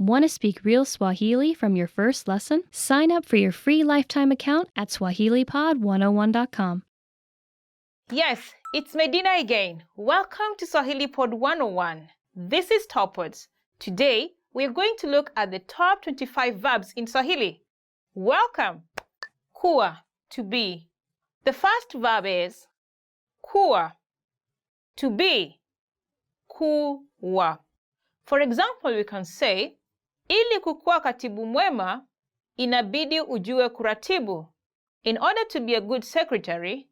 Want to speak real Swahili from your first lesson? Sign up for your free lifetime account at SwahiliPod101.com. Yes, it's Medina again. Welcome to Swahili Pod 101. This is Top Words. Today, we're going to look at the top 25 verbs in Swahili. Welcome! Kuwa, to be. The first verb is kuwa, to be. Kuwa. For example, we can say, ili kukuwa katibu mwema, inabidi ujue kuratibu. In order to be a good secretary,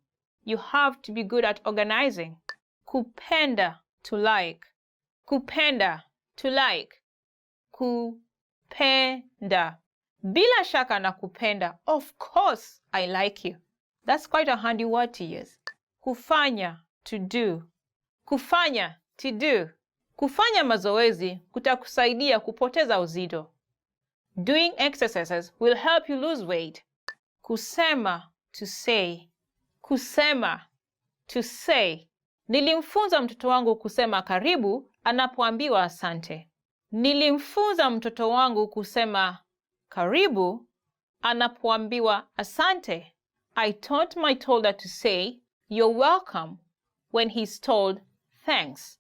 you have to be good at organizing. Kupenda, to like. Kupenda, to like. Kupenda. Bila shaka na kupenda. Of course, I like you. That's quite a handy word to use. Kufanya, to do. Kufanya, to do. Kufanya mazoezi kutakusaidia kupoteza uzito. Doing exercises will help you lose weight. Kusema, to say. Kusema, to say. Nilimfunza mtoto wangu kusema karibu anapoambiwa asante. Nilimfunza mtoto wangu kusema karibu anapoambiwa asante. I taught my toddler to say you're welcome when he's told thanks.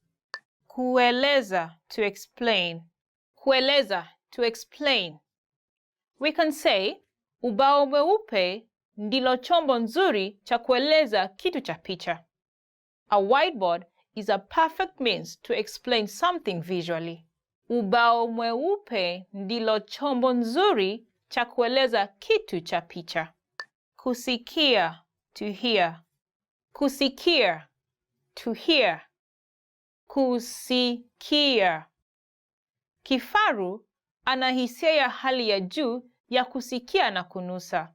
Kueleza, to explain. Kueleza, to explain. We can say, ubao mweupe ndilo chombo nzuri cha kueleza kitu cha picha. A whiteboard is a perfect means to explain something visually. Ubao mweupe ndilo chombo nzuri cha kueleza kitu cha picha. Kusikia, to hear. Kusikia, to hear. Kusikia. Kifaru ana hisia ya hali ya juu ya kusikia na kunusa.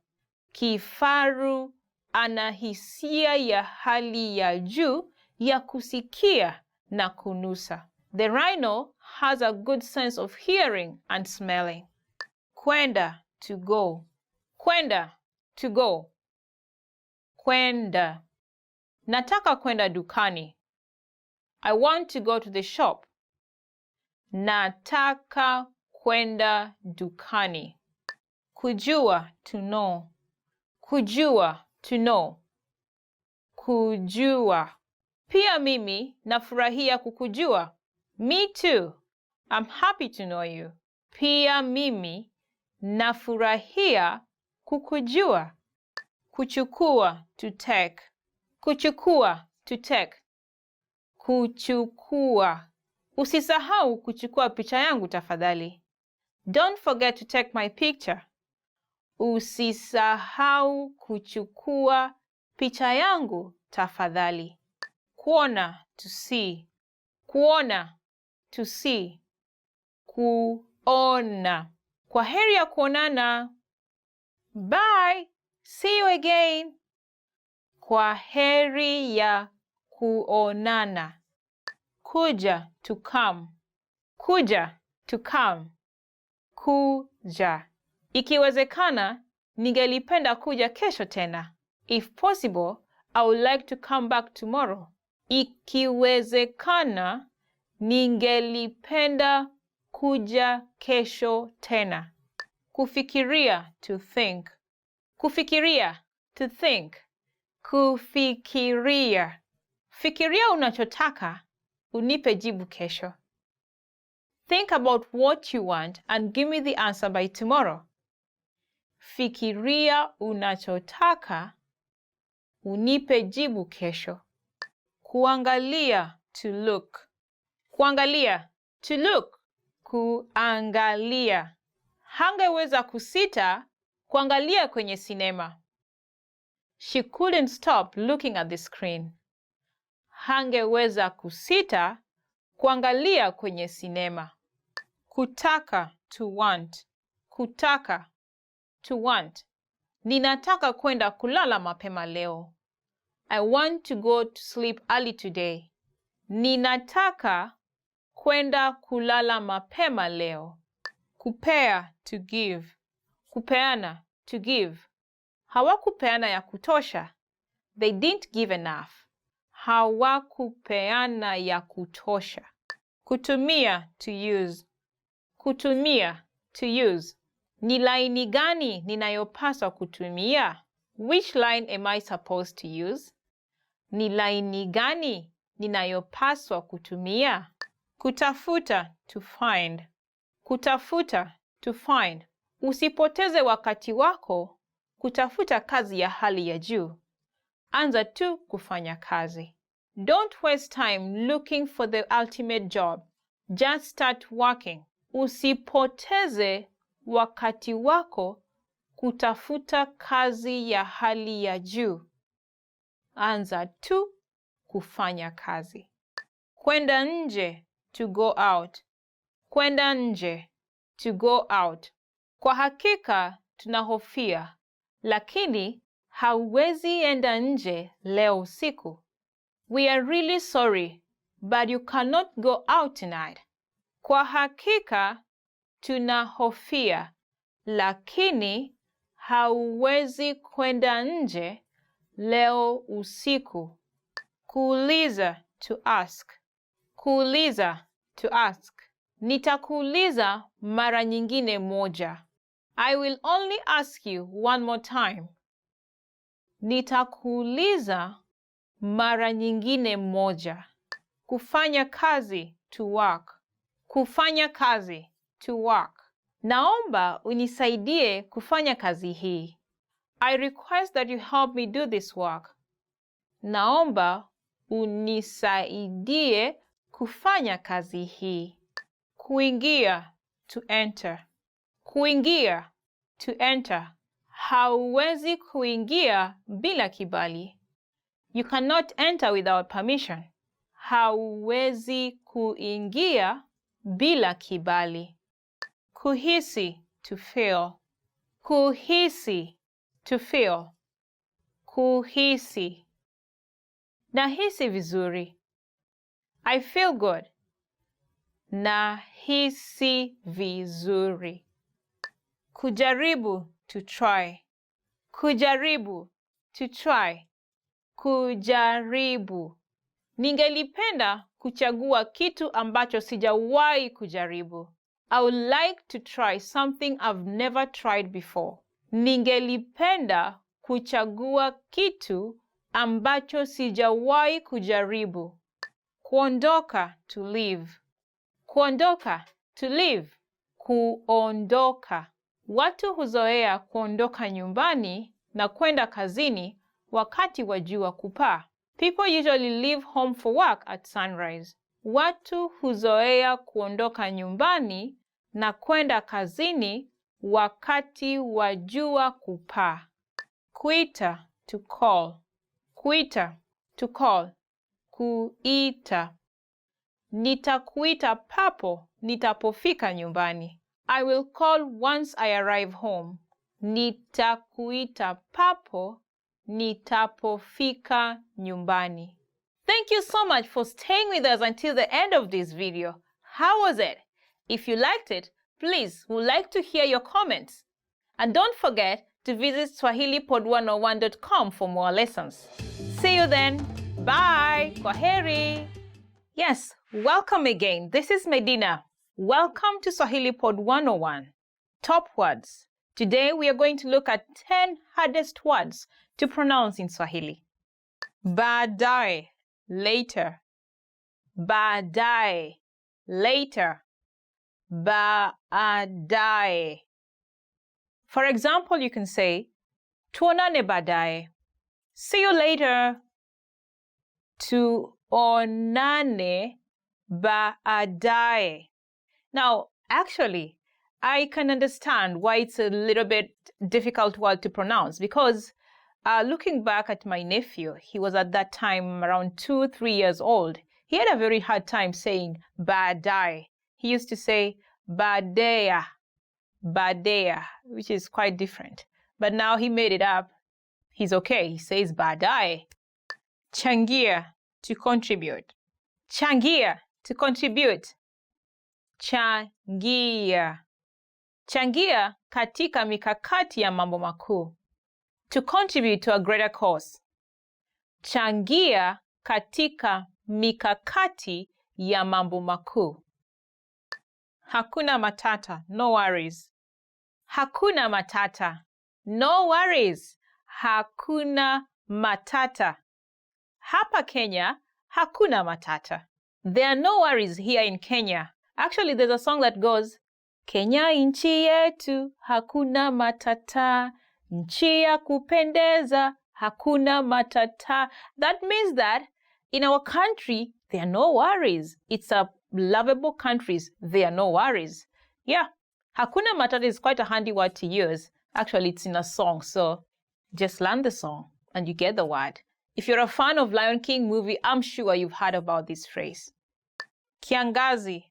Kifaru ana hisia ya hali ya juu ya kusikia na kunusa. The rhino has a good sense of hearing and smelling. Kwenda, to go. Kwenda, to go. Kwenda. Nataka kwenda dukani. I want to go to the shop. Nataka kwenda dukani. Kujua, to know. Kujua, to know. Kujua. Pia mimi nafurahia kukujua. Me too. I'm happy to know you. Pia mimi nafurahia kukujua. Kuchukua, to take. Kuchukua, to take. Kuchukua. Usisahau kuchukua picha yangu tafadhali. Don't forget to take my picture. Usisahau kuchukua picha yangu tafadhali. Kuona, to see. Kuona, to see. Kuona. Kwaheri ya kuonana. Bye. See you again. Kwaheri ya kuonana. Kuja, to come. Kuja, to come. Kuja. Ikiwezekana, ningelipenda kuja kesho tena. If possible, I would like to come back tomorrow. Ikiwezekana, ningelipenda kuja kesho tena. Kufikiria, to think. Kufikiria, to think. Kufikiria. Fikiria unachotaka, unipe jibu kesho. Think about what you want and give me the answer by tomorrow. Fikiria unachotaka, unipe jibu kesho. Kuangalia, to look. Kuangalia, to look. Kuangalia. Hangeweza kusita kuangalia kwenye sinema. She couldn't stop looking at the screen. Hangeweza kusita kuangalia kwenye sinema. Kutaka, to want. Kutaka, to want. Ninataka kwenda kulala mapema leo. I want to go to sleep early today. Ninataka kwenda kulala mapema leo. Kupea, to give. Kupeana, to give. Hawakupeana ya kutosha. They didn't give enough. Hawakupeana ya kutosha. Kutumia, to use. Kutumia, to use. Ni laini gani ninayopaswa kutumia? Which line am I supposed to use? Ni laini gani ninayopaswa kutumia? Kutafuta, to find. Kutafuta, to find. Usipoteze wakati wako kutafuta kazi ya hali ya juu. Anza tu kufanya kazi. Don't waste time looking for the ultimate job. Just start working. Usipoteze wakati wako kutafuta kazi ya hali ya juu. Anza tu kufanya kazi. Kwenda nje, to go out. Kwenda nje, to go out. Kwa hakika tunahofia, lakini hauwezi enda nje leo usiku. We are really sorry, but you cannot go out tonight. Kwa hakika tunahofia, lakini hauwezi kwenda nje leo usiku. Kuuliza, to ask. Kuuliza, to ask. Nitakuuliza mara nyingine moja. I will only ask you one more time. Nitakuuliza mara nyingine moja. Kufanya kazi, to work. Kufanya kazi, to work. Naomba unisaidie kufanya kazi hii. I request that you help me do this work. Naomba unisaidie kufanya kazi hii. Kuingia, to enter. Kuingia, to enter. Hauwezi kuingia bila kibali. You cannot enter without permission. Hauwezi kuingia bila kibali. Kuhisi, to feel. Kuhisi, to feel. Kuhisi. Nahisi vizuri. I feel good. Nahisi vizuri. Kujaribu, to try. Kujaribu, to try. Kujaribu. Ningelipenda kuchagua kitu ambacho sijawahi kujaribu. I would like to try something I've never tried before. Ningelipenda kuchagua kitu ambacho sijawahi kujaribu. Kuondoka, to leave. Kuondoka, to leave. Kuondoka. Watu huzoea kuondoka nyumbani na kwenda kazini wakati wa jua kupaa. People usually leave home for work at sunrise. Watu huzoea kuondoka nyumbani na kwenda kazini wakati wa jua kupaa. Kuita, to call. Kuita, to call. Kuita. Nitakuita papo nitapofika nyumbani. I will call once I arrive home. Nitakuita papo nitapofika nyumbani. Thank you so much for staying with us until the end of this video. How was it? If you liked it, please, we'd like to hear your comments. And don't forget to visit swahilipod101.com for more lessons. See you then. Bye. Kwaheri. Yes, welcome again. This is Medina. Welcome to Swahili Pod 101. Top words. Today we are going to look at 10 hardest words to pronounce in Swahili. Baadaye, later. Baadaye, later. Baadaye. For example, you can say, tuonane baadaye. See you later. Tuonane baadaye. Now, actually, I can understand why it's a little bit difficult word to pronounce because looking back at my nephew, he was at that time around 2-3 years old. He had a very hard time saying baadaye. He used to say badeya, badeya, which is quite different. But now he made it up. He's okay. He says baadaye. Changia, to contribute. Changia, to contribute. Changia. Changia katika mikakati ya mambo makuu. To contribute to a greater cause. Changia katika mikakati ya mambo makuu. Hakuna matata, no worries. Hakuna matata, no worries. Hakuna matata. Hapa Kenya, hakuna matata. There are no worries here in Kenya. Actually, there's a song that goes, Kenya nchi yetu, hakuna matata. Nchi ya kupendeza, hakuna matata. That means that in our country, there are no worries. It's a lovable country. There are no worries. Yeah, hakuna matata is quite a handy word to use. Actually, it's in a song, so just learn the song and you get the word. If you're a fan of Lion King movie, I'm sure you've heard about this phrase. Kiangazi,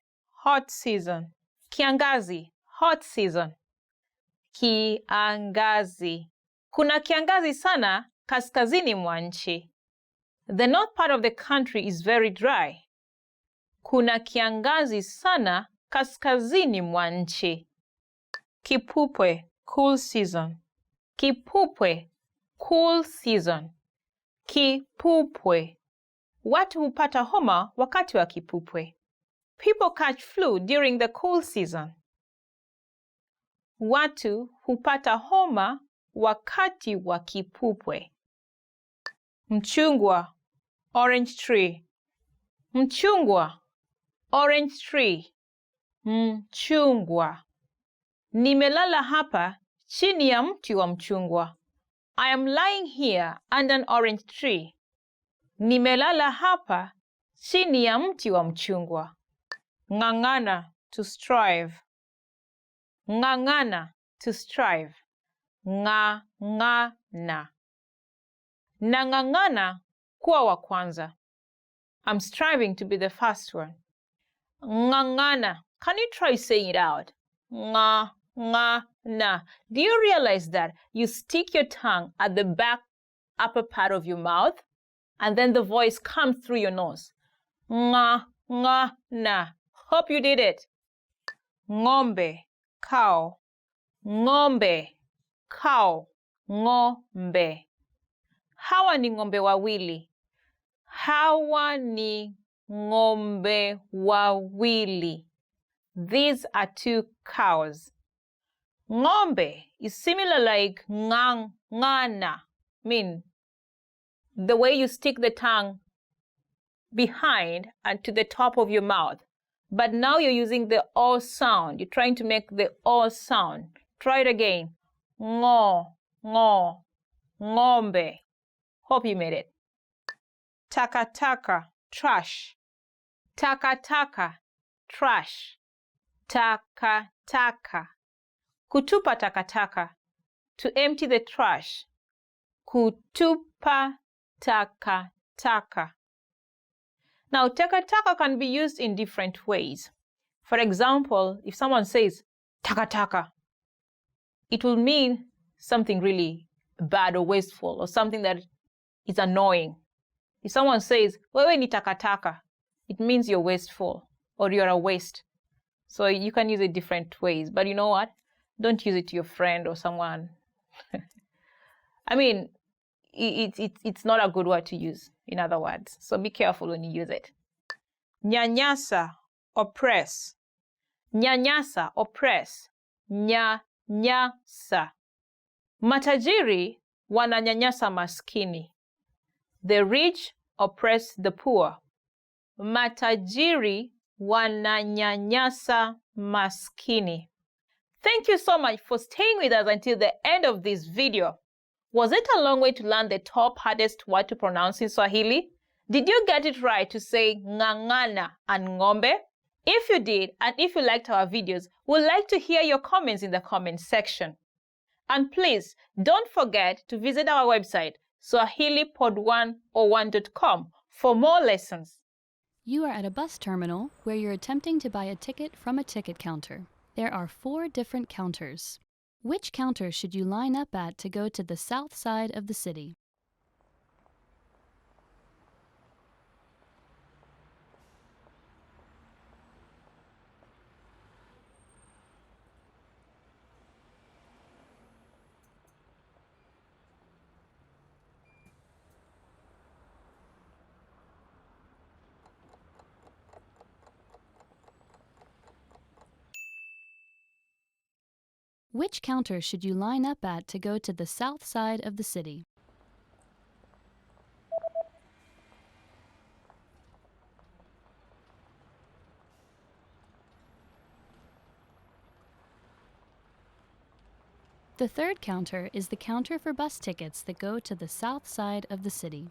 hot season. Kiangazi, hot season. Kiangazi. Kuna kiangazi sana kaskazini mwa nchi. The north part of the country is very dry. Kuna kiangazi sana kaskazini mwa nchi. Kipupwe, cool season. Kipupwe, cool season. Kipupwe. Watu hupata homa wakati wa kipupwe. People catch flu during the cool season. Watu hupata homa wakati wa kipupwe. Mchungwa, orange tree. Mchungwa, orange tree. Mchungwa. Nimelala hapa chini ya mti wa mchungwa. I am lying here under an orange tree. Nimelala hapa chini ya mti wa mchungwa. Ng'ang'ana, to strive. Ng'ang'ana, to strive. Ng'ang'ana. Nang'ang'ana kuwa wa kwanza. I'm striving to be the first one. Ng'ang'ana. Can you try saying it out? Ng'ang'ana. Do you realize that you stick your tongue at the back upper part of your mouth and then the voice comes through your nose? Ng'ang'ana. Hope you did it. Ng'ombe, cow. Ng'ombe, cow. Ng'ombe. Hawa ni ng'ombe wawili. Hawa ni ng'ombe wawili. These are two cows. Ng'ombe is similar like ng'ang'ana. Mean the way you stick the tongue behind and to the top of your mouth. But now you're using the O sound. You're trying to make the O sound. Try it again. Ngo, ngo, ng'ombe. Hope you made it. Takataka, trash. Takataka, trash. Takataka. Kutupa takataka. To empty the trash. Kutupa takataka. Now, takataka can be used in different ways. For example, if someone says takataka, it will mean something really bad or wasteful or something that is annoying. If someone says, wewe ni takataka, it means you're wasteful or you're a waste. So you can use it different ways. But you know what? Don't use it to your friend or someone. I mean, it's not a good word to use, in other words. So be careful when you use it. Nyanyasa, oppress. Nyanyasa, oppress. Nyanyasa. Matajiri wananyanyasa maskini. The rich oppress the poor. Matajiri wananyanyasa maskini. Thank you so much for staying with us until the end of this video. Was it a long way to learn the top hardest word to pronounce in Swahili? Did you get it right to say ng'ang'ana and ng'ombe? If you did, and if you liked our videos, we'd like to hear your comments in the comment section. And please, don't forget to visit our website, swahilipod101.com, for more lessons. You are at a bus terminal where you're attempting to buy a ticket from a ticket counter. There are 4 different counters. Which counter should you line up at to go to the south side of the city? Which counter should you line up at to go to the south side of the city? The third counter is the counter for bus tickets that go to the south side of the city.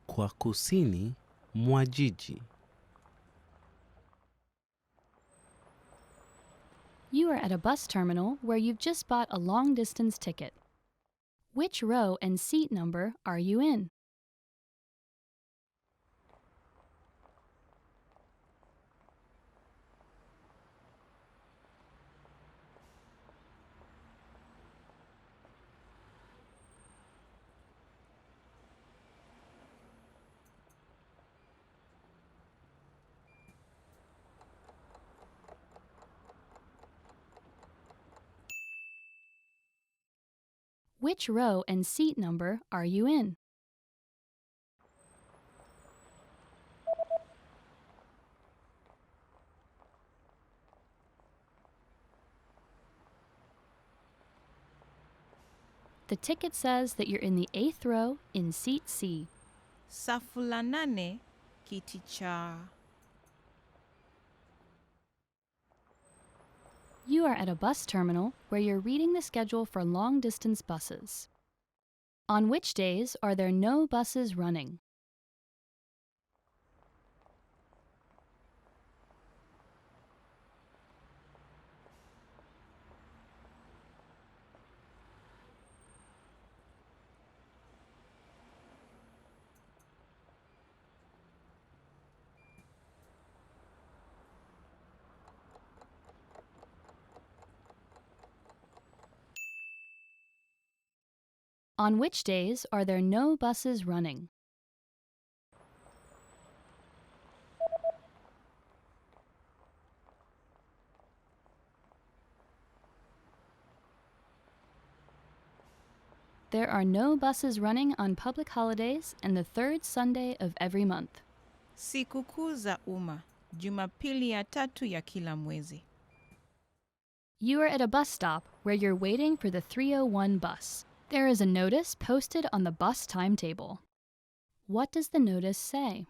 Kwa kusini mwa jiji. You are at a bus terminal where you've just bought a long-distance ticket. Which row and seat number are you in? Which row and seat number are you in? The ticket says that you're in the 8th row in seat C. Safu la 8 kiti cha. You are at a bus terminal where you're reading the schedule for long-distance buses. On which days are there no buses running? On which days are there no buses running? There are no buses running on public holidays and the 3rd Sunday of every month. Sikukuu za umma, Jumapili ya 3 ya kila mwezi. You are at a bus stop where you're waiting for the 301 bus. There is a notice posted on the bus timetable. What does the notice say?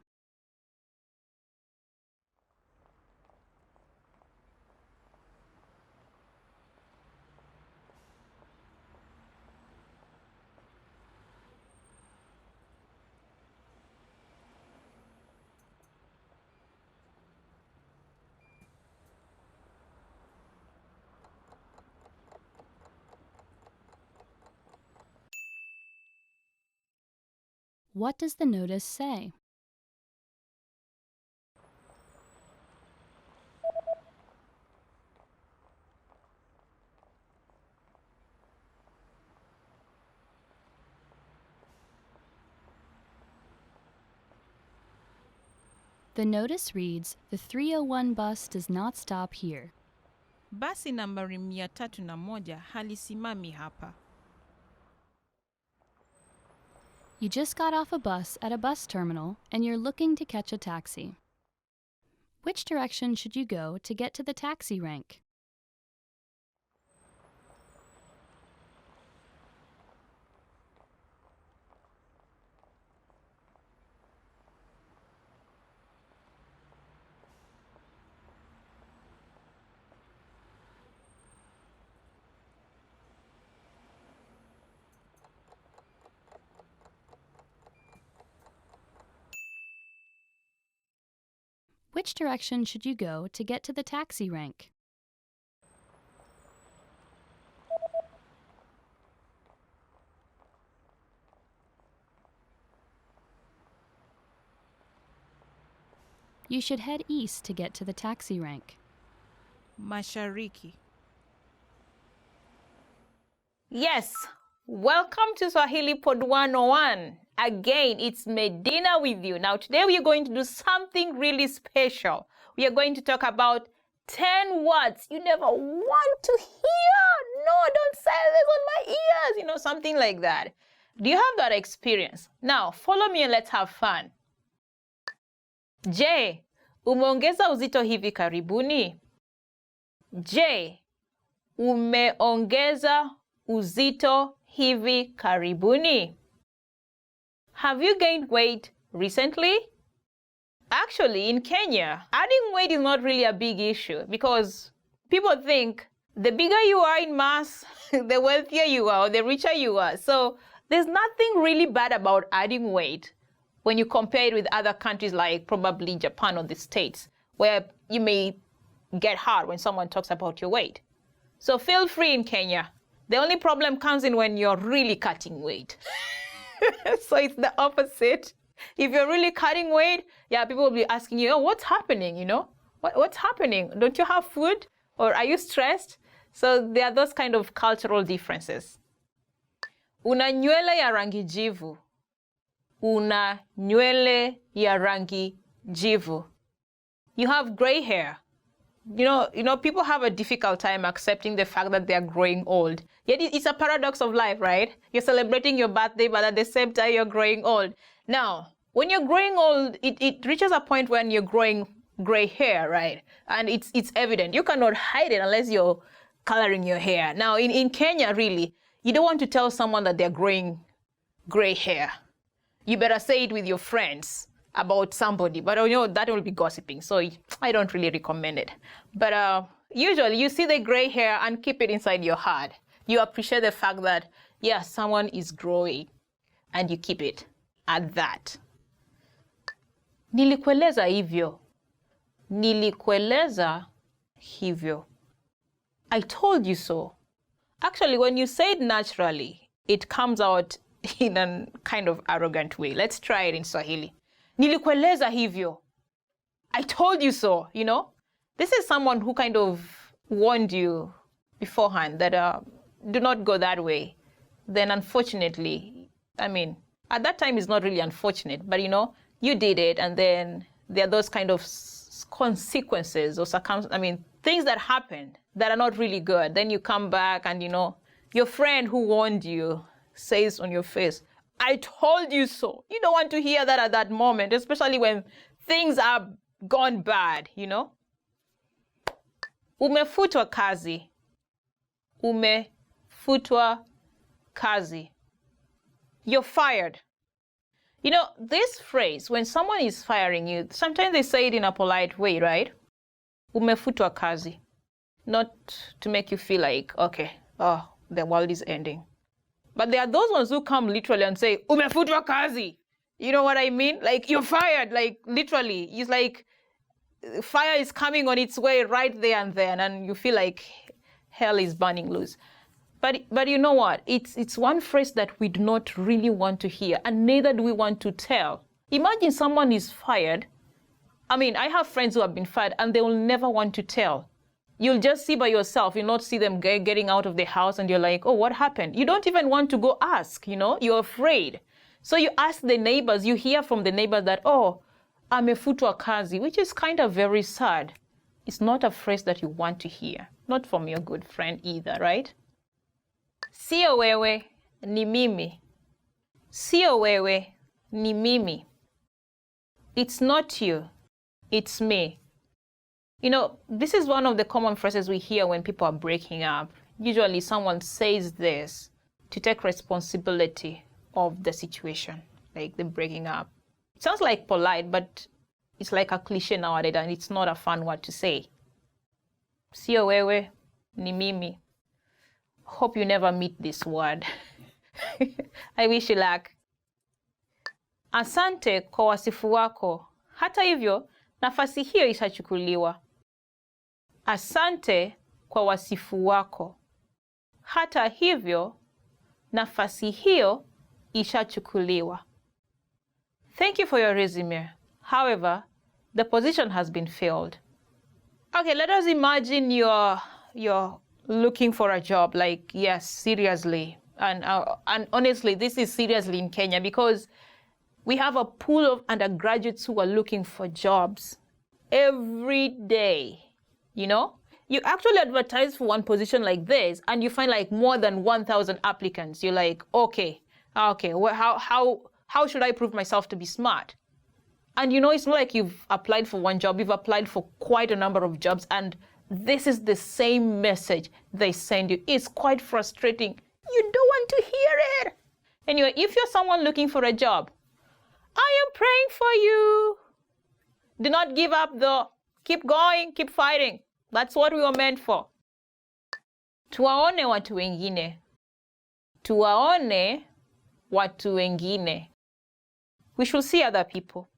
What does the notice say? The notice reads, "The 301 bus does not stop here." Basi nambari 301 halisimami hapa. You just got off a bus at a bus terminal and you're looking to catch a taxi. Which direction should you go to get to the taxi rank? Which direction should you go to get to the taxi rank? You should head east to get to the taxi rank. Mashariki. Yes, welcome to Swahili Pod 101. Again, it's Medina with you. Now, today we are going to do something really special. We are going to talk about 10 words you never want to hear. No, don't say this on my ears. You know, something like that. Do you have that experience? Now, follow me and let's have fun. Je, umeongeza uzito hivi karibuni? Je, Umeongeza uzito hivi karibuni? Have you gained weight recently? Actually, in Kenya, adding weight is not really a big issue because people think the bigger you are in mass, the wealthier you are, or the richer you are. So there's nothing really bad about adding weight when you compare it with other countries like probably Japan or the States, where you may get hard when someone talks about your weight. So feel free in Kenya. The only problem comes in when you're really cutting weight. So it's the opposite. If you're really cutting weight, yeah, people will be asking you, oh, what's happening, you know? What's happening? Don't you have food? Or are you stressed? So there are those kind of cultural differences. Una nywele ya rangi jivu. Una nywele ya rangi jivu. You have gray hair. You know, people have a difficult time accepting the fact that they are growing old. Yet it's a paradox of life, right? You're celebrating your birthday, but at the same time, you're growing old. Now, when you're growing old, it reaches a point when you're growing gray hair, right? And it's evident. You cannot hide it unless you're coloring your hair. Now, in Kenya, really, you don't want to tell someone that they're growing gray hair. You better say it with your friends about somebody, but you know, that will be gossiping, so I don't really recommend it. But usually you see the gray hair and keep it inside your heart. You appreciate the fact that, yeah, someone is growing, and you keep it at that. Nilikueleza hivyo. Nilikueleza hivyo. I told you so. Actually, when you say it naturally, it comes out in a kind of arrogant way. Let's try it in Swahili. Nilikueleza hivyo. I told you so, you know? This is someone who kind of warned you beforehand that do not go that way. Then unfortunately, I mean, at that time it's not really unfortunate, but you know, you did it, and then there are those kind of consequences or things that happen that are not really good. Then you come back and, you know, your friend who warned you says on your face, I told you so. You don't want to hear that at that moment, especially when things are gone bad, you know? Umefutwa kazi. Umefutwa kazi. You're fired. You know, this phrase, when someone is firing you, sometimes they say it in a polite way, right? Umefutwa kazi. Not to make you feel like, okay, oh, the world is ending. But there are those ones who come literally and say, umefutwa kazi. You know what I mean? Like, you're fired, like, literally. It's like fire is coming on its way right there and then, and you feel like hell is burning loose. But you know what? It's one phrase that we do not really want to hear, and neither do we want to tell. Imagine someone is fired. I mean, I have friends who have been fired, and they will never want to tell. You'll just see by yourself. You'll not see them getting out of the house, and you're like, oh, what happened? You don't even want to go ask, you know? You're afraid. So you ask the neighbors. You hear from the neighbors that, oh, amefutwa kazi, which is kind of very sad. It's not a phrase that you want to hear. Not from your good friend either, right? Sio wewe, ni mimi. Sio wewe, ni mimi. It's not you. It's me. You know, this is one of the common phrases we hear when people are breaking up. Usually someone says this to take responsibility of the situation, like them breaking up. It sounds like polite, but it's like a cliche nowadays, and it's not a fun word to say. Sio wewe, ni mimi. Hope you never meet this word. I wish you luck. Asante kwa wasifu wako. Hata hivyo, nafasi hiyo ishachukuliwa. Asante kwa wasifu wako. Hata hivyo, nafasi hiyo ishachukuliwa. Thank you for your resume. However, the position has been filled. Okay, let us imagine you're looking for a job, like, yes, seriously. And honestly, this is seriously in Kenya because we have a pool of undergraduates who are looking for jobs every day, you know? You actually advertise for one position like this and you find like more than 1,000 applicants. You're like, okay, well, how should I prove myself to be smart? And you know, it's not like you've applied for one job, you've applied for quite a number of jobs, and this is the same message they send you. It's quite frustrating. You don't want to hear it. Anyway, if you're someone looking for a job, I am praying for you. Do not give up though. Keep going, keep fighting. That's what we were meant for. Tuwaone watu wengine. Tuwaone watu wengine. We should see other people.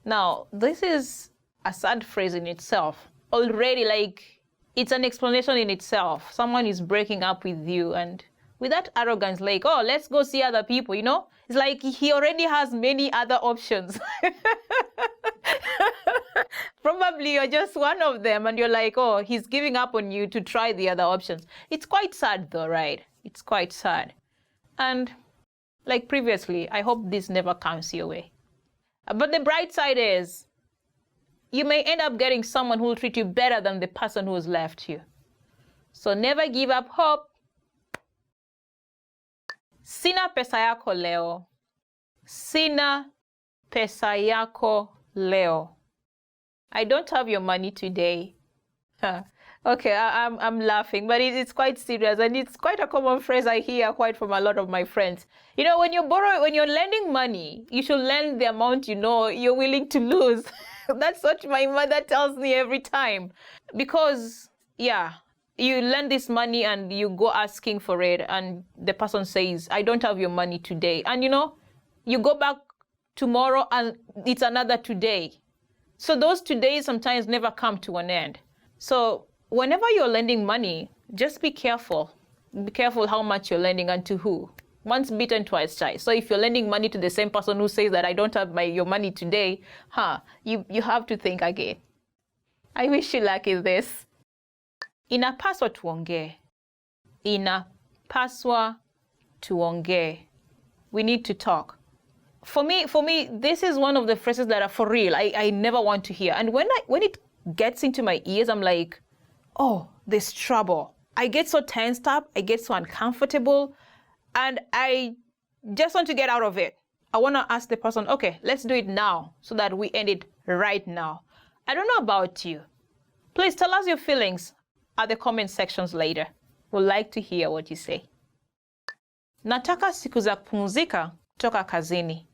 Now, this is a sad phrase in itself. Already, like, it's an explanation in itself. Someone is breaking up with you and with that arrogance, like, oh, let's go see other people, you know? It's like he already has many other options. Probably you're just one of them and you're like, oh, he's giving up on you to try the other options. It's quite sad though, right? It's quite sad. And like previously, I hope this never comes your way. But the bright side is you may end up getting someone who will treat you better than the person who has left you. So never give up hope. Sina pesa yako leo. Sina pesa yako leo. I don't have your money today. Okay, I'm laughing, but it's quite serious, and it's quite a common phrase I hear quite from a lot of my friends. You know, when you're lending money, you should lend the amount you know you're willing to lose. That's what my mother tells me every time. Because, yeah, you lend this money and you go asking for it, and the person says, I don't have your money today. And, you know, you go back tomorrow and it's another today. So those todays sometimes never come to an end. So whenever you're lending money, just be careful. Be careful how much you're lending and to who. Once bitten, twice shy. So if you're lending money to the same person who says that I don't have your money today, you have to think again. I wish you luck in this. Inapaswa tuongee. Inapaswa tuongee. We need to talk. For me, this is one of the phrases that are for real. I never want to hear. And when it gets into my ears, I'm like, oh, there's trouble. I get so tensed up. I get so uncomfortable. And I just want to get out of it. I want to ask the person, okay, let's do it now so that we end it right now. I don't know about you. Please tell us your feelings at the comment sections later. We'd like to hear what you say. Nataka siku za kupumzika kutoka kazini.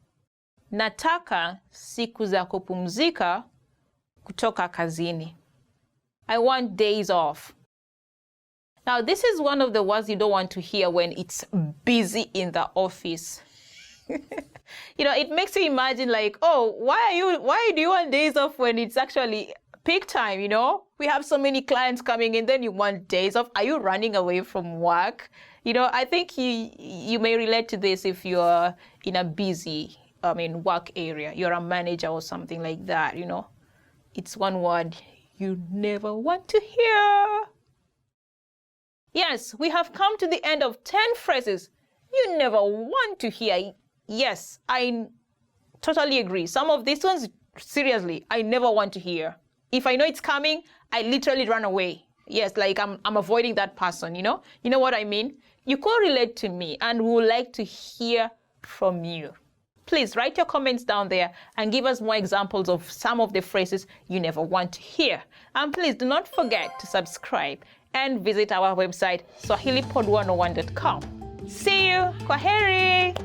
Nataka siku za kupumzika kutoka kazini. I want days off. Now, this is one of the words you don't want to hear when it's busy in the office. You know, it makes you imagine like, oh, why do you want days off when it's actually peak time, you know? We have so many clients coming in, then you want days off. Are you running away from work? You know, I think you may relate to this if you're in a busy, work area. You're a manager or something like that, you know? It's one word you never want to hear. Yes, we have come to the end of 10 phrases you never want to hear. Yes, I totally agree. Some of these ones, seriously, I never want to hear. If I know it's coming, I literally run away. Yes, like I'm avoiding that person, you know? You know what I mean? You could relate to me and we would like to hear from you. Please write your comments down there and give us more examples of some of the phrases you never want to hear. And please do not forget to subscribe and visit our website, swahilipod101.com. See you. Kwaheri.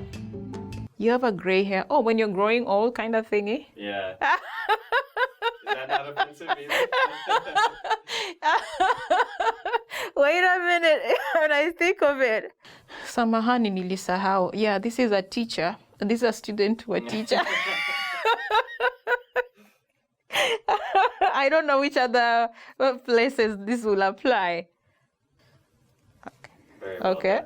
You have a gray hair. Oh, when you're growing old kind of thingy? Yeah. Is that not offensive either? Wait a minute. When I think of it. Samahani nilisahau. Yeah, this is a teacher. This is a student to a teacher. I don't know which other places this will apply. Okay.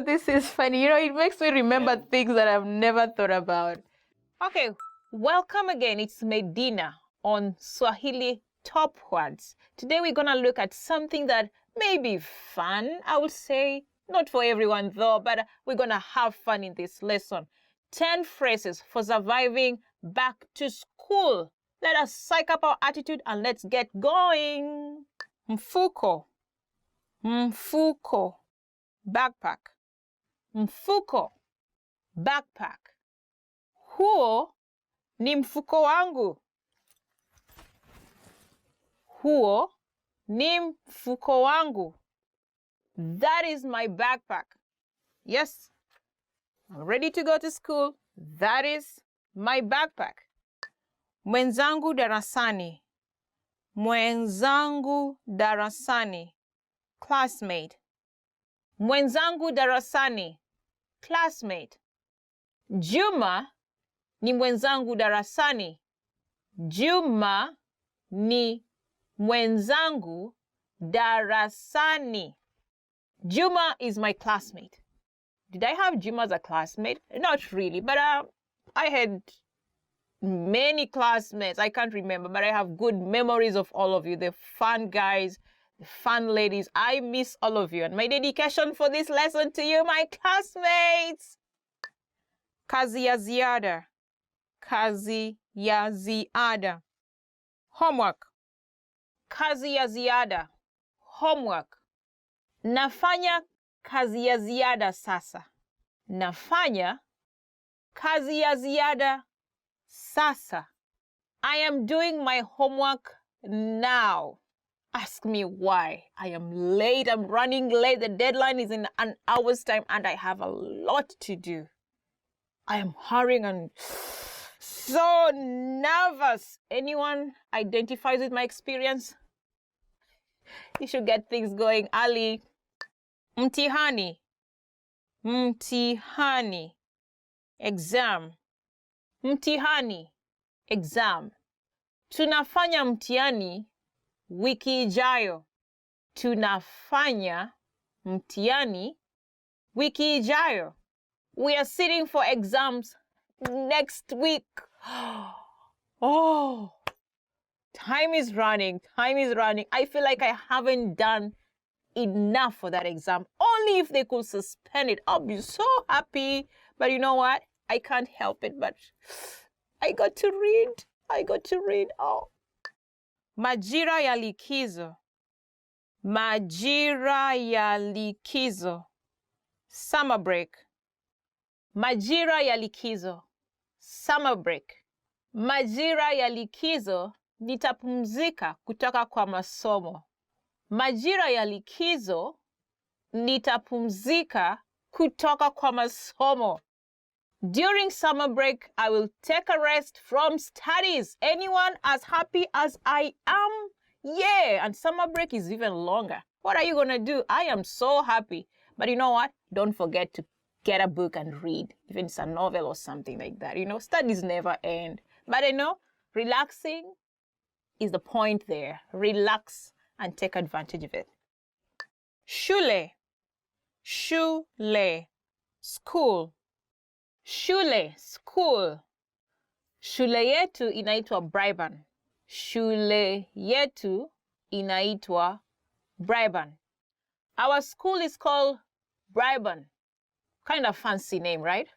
This is funny. You know, it makes me remember things that I've never thought about. Okay, welcome again. It's Medina on Swahili Top Words. Today we're going to look at something that may be fun, I would say. Not for everyone though, but we're going to have fun in this lesson. 10 phrases for surviving back to school. Let us psych up our attitude and let's get going. Mfuko. Mfuko. Backpack. Mfuko. Backpack. Huo ni mfuko wangu. Huo ni mfuko wangu. That is my backpack. Yes, I'm ready to go to school. That is my backpack. Mwenzangu darasani. Mwenzangu darasani. Classmate. Mwenzangu darasani. Classmate. Juma ni mwenzangu darasani. Juma ni mwenzangu darasani. Juma is my classmate. Did I have Juma as a classmate? Not really, but I had many classmates. I can't remember, but I have good memories of all of you. The fun guys, the fun ladies. I miss all of you. And my dedication for this lesson to you, my classmates. Kazi ya ziada. Kazi ya ziada. Homework. Kazi ya ziada. Homework. Nafanya kazi ya ziada sasa. Nafanya kazi ya ziada sasa. I am doing my homework now. Ask me why. I am late. I'm running late. The deadline is in an hour's time and I have a lot to do. I am hurrying and so nervous. Anyone identifies with my experience? You should get things going early. Mtihani. Mtihani. Exam. Mtihani. Exam. Tunafanya mtihani wiki ijayo. Tunafanya mtihani wiki ijayo. We are sitting for exams next week. Oh, time is running. Time is running. I feel like I haven't done enough for that exam. Only if they could suspend it, I'll be so happy. But you know what? I can't help it, but I got to read. I got to read. Oh. Majira ya likizo. Majira ya likizo. Summer break. Majira ya likizo. Summer break. Majira ya likizo nitapumzika kutoka kwa masomo. Majira ya likizo nitapumzika kutoka kwa masomo. During summer break, I will take a rest from studies. Anyone as happy as I am? Yeah, and summer break is even longer. What are you going to do? I am so happy. But you know what? Don't forget to get a book and read, even if it's a novel or something like that. You know, studies never end. But I know relaxing is the point there. Relax and take advantage of it. Shule. Shule. School. Shule. School. Shule yetu inaitwa Briban. Shule yetu inaitwa Briban. Our school is called Briban. Kind of fancy name, right?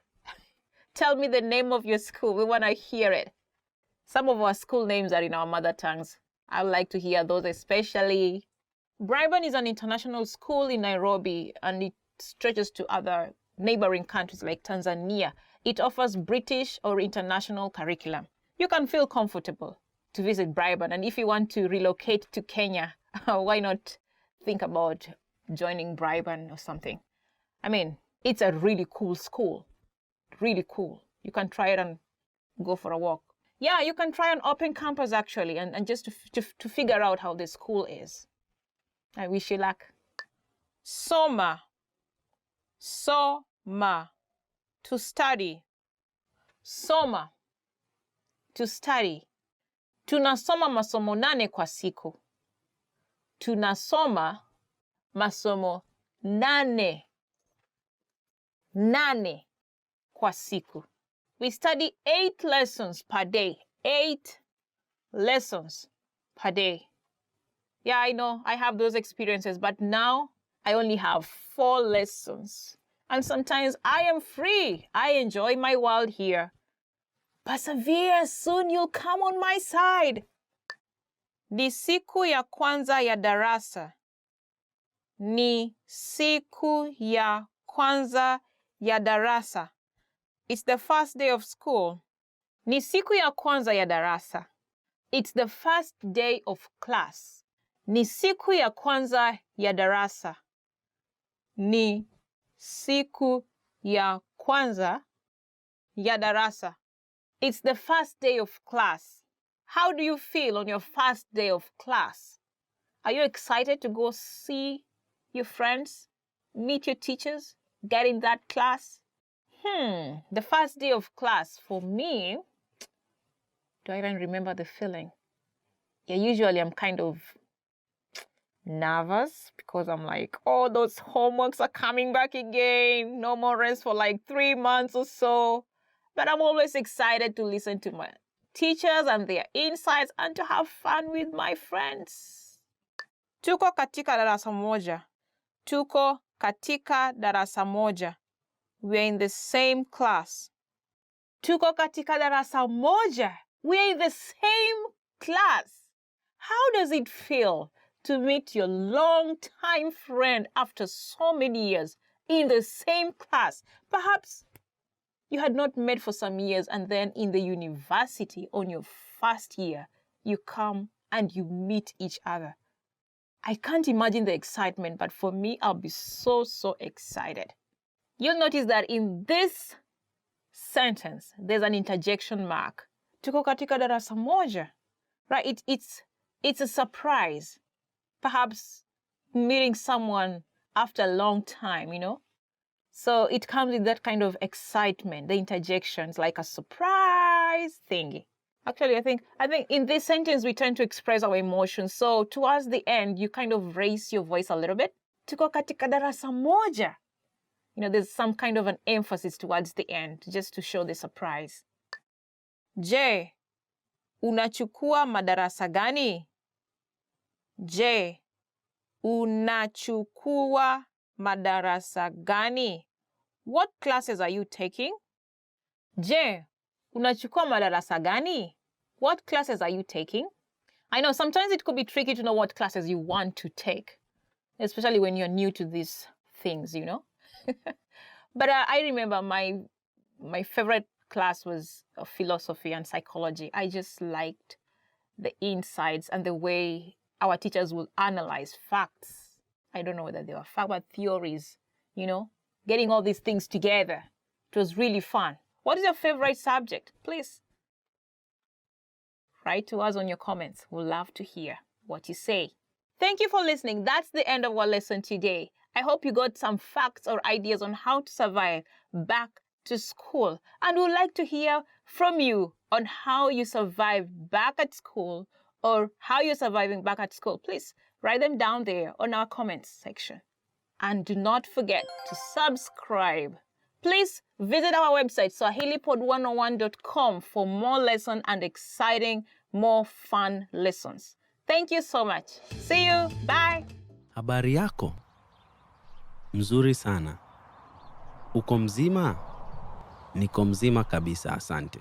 Tell me the name of your school. We want to hear it. Some of our school names are in our mother tongues. I would like to hear those especially. Briban is an international school in Nairobi and it stretches to other neighboring countries like Tanzania. It offers British or international curriculum. You can feel comfortable to visit Briban, and if you want to relocate to Kenya, why not think about joining Briban or something? I mean, it's a really cool school. Really cool. You can try it and go for a walk. Yeah, you can try an open campus actually, and just to figure out how the school is. I wish you luck. Soma. Soma. To study. Soma. To study. Tunasoma masomo 8 kwa siku. Tunasoma masomo 8. 8 kwa siku. We study 8 lessons per day. 8 lessons per day. Yeah, I know, I have those experiences, but now I only have 4 lessons. And sometimes I am free. I enjoy my world here. Persevere, soon you'll come on my side. Ni siku ya kwanza ya darasa. Ni siku ya kwanza ya darasa. It's the first day of school. Ni siku ya kwanza ya darasa. It's the first day of class. Ni siku ya kwanza ya darasa. Ni siku ya kwanza ya darasa. It's the first day of class. How do you feel on your first day of class? Are you excited to go see your friends, meet your teachers, get in that class? The first day of class for me, do I even remember the feeling? Yeah, usually I'm kind of nervous because I'm like, oh, those homeworks are coming back again. No more rest for like 3 months or so. But I'm always excited to listen to my teachers and their insights and to have fun with my friends. Tuko katika darasa moja. Tuko katika darasa moja. We're in the same class. Tuko katika darasa moja. We're in the same class. How does it feel to meet your long-time friend after so many years in the same class? Perhaps you had not met for some years, and then in the university on your first year, you come and you meet each other. I can't imagine the excitement, but for me, I'll be so excited. You'll notice that in this sentence, there's an interjection mark. Tuko katika darasa moja. Right? It's a surprise. Perhaps meeting someone after a long time, you know? So it comes with that kind of excitement, the interjections, like a surprise thingy. Actually, I think in this sentence, we tend to express our emotions. So towards the end, you kind of raise your voice a little bit. Tuko katika darasa moja. You know, there's some kind of an emphasis towards the end, just to show the surprise. Je, unachukua madarasa gani? Je, unachukua madarasa gani? What classes are you taking? Je, unachukua madarasa gani? What classes are you taking? I know sometimes it could be tricky to know what classes you want to take, especially when you're new to these things, you know? But I remember my favorite class was philosophy and psychology. I just liked the insights and the way our teachers will analyze facts. I don't know whether they were facts, but theories, you know, getting all these things together. It was really fun. What is your favorite subject? Please write to us on your comments. We'll love to hear what you say. Thank you for listening. That's the end of our lesson today. I hope you got some facts or ideas on how to survive back to school. And we'd like to hear from you on how you survived back at school or how you're surviving back at school. Please write them down there on our comments section. And do not forget to subscribe. Please visit our website, swahilipod101.com, for more lessons and exciting, more fun lessons. Thank you so much. See you. Bye. Habari yako? Mzuri sana. Uko mzima? Niko mzima kabisa, asante.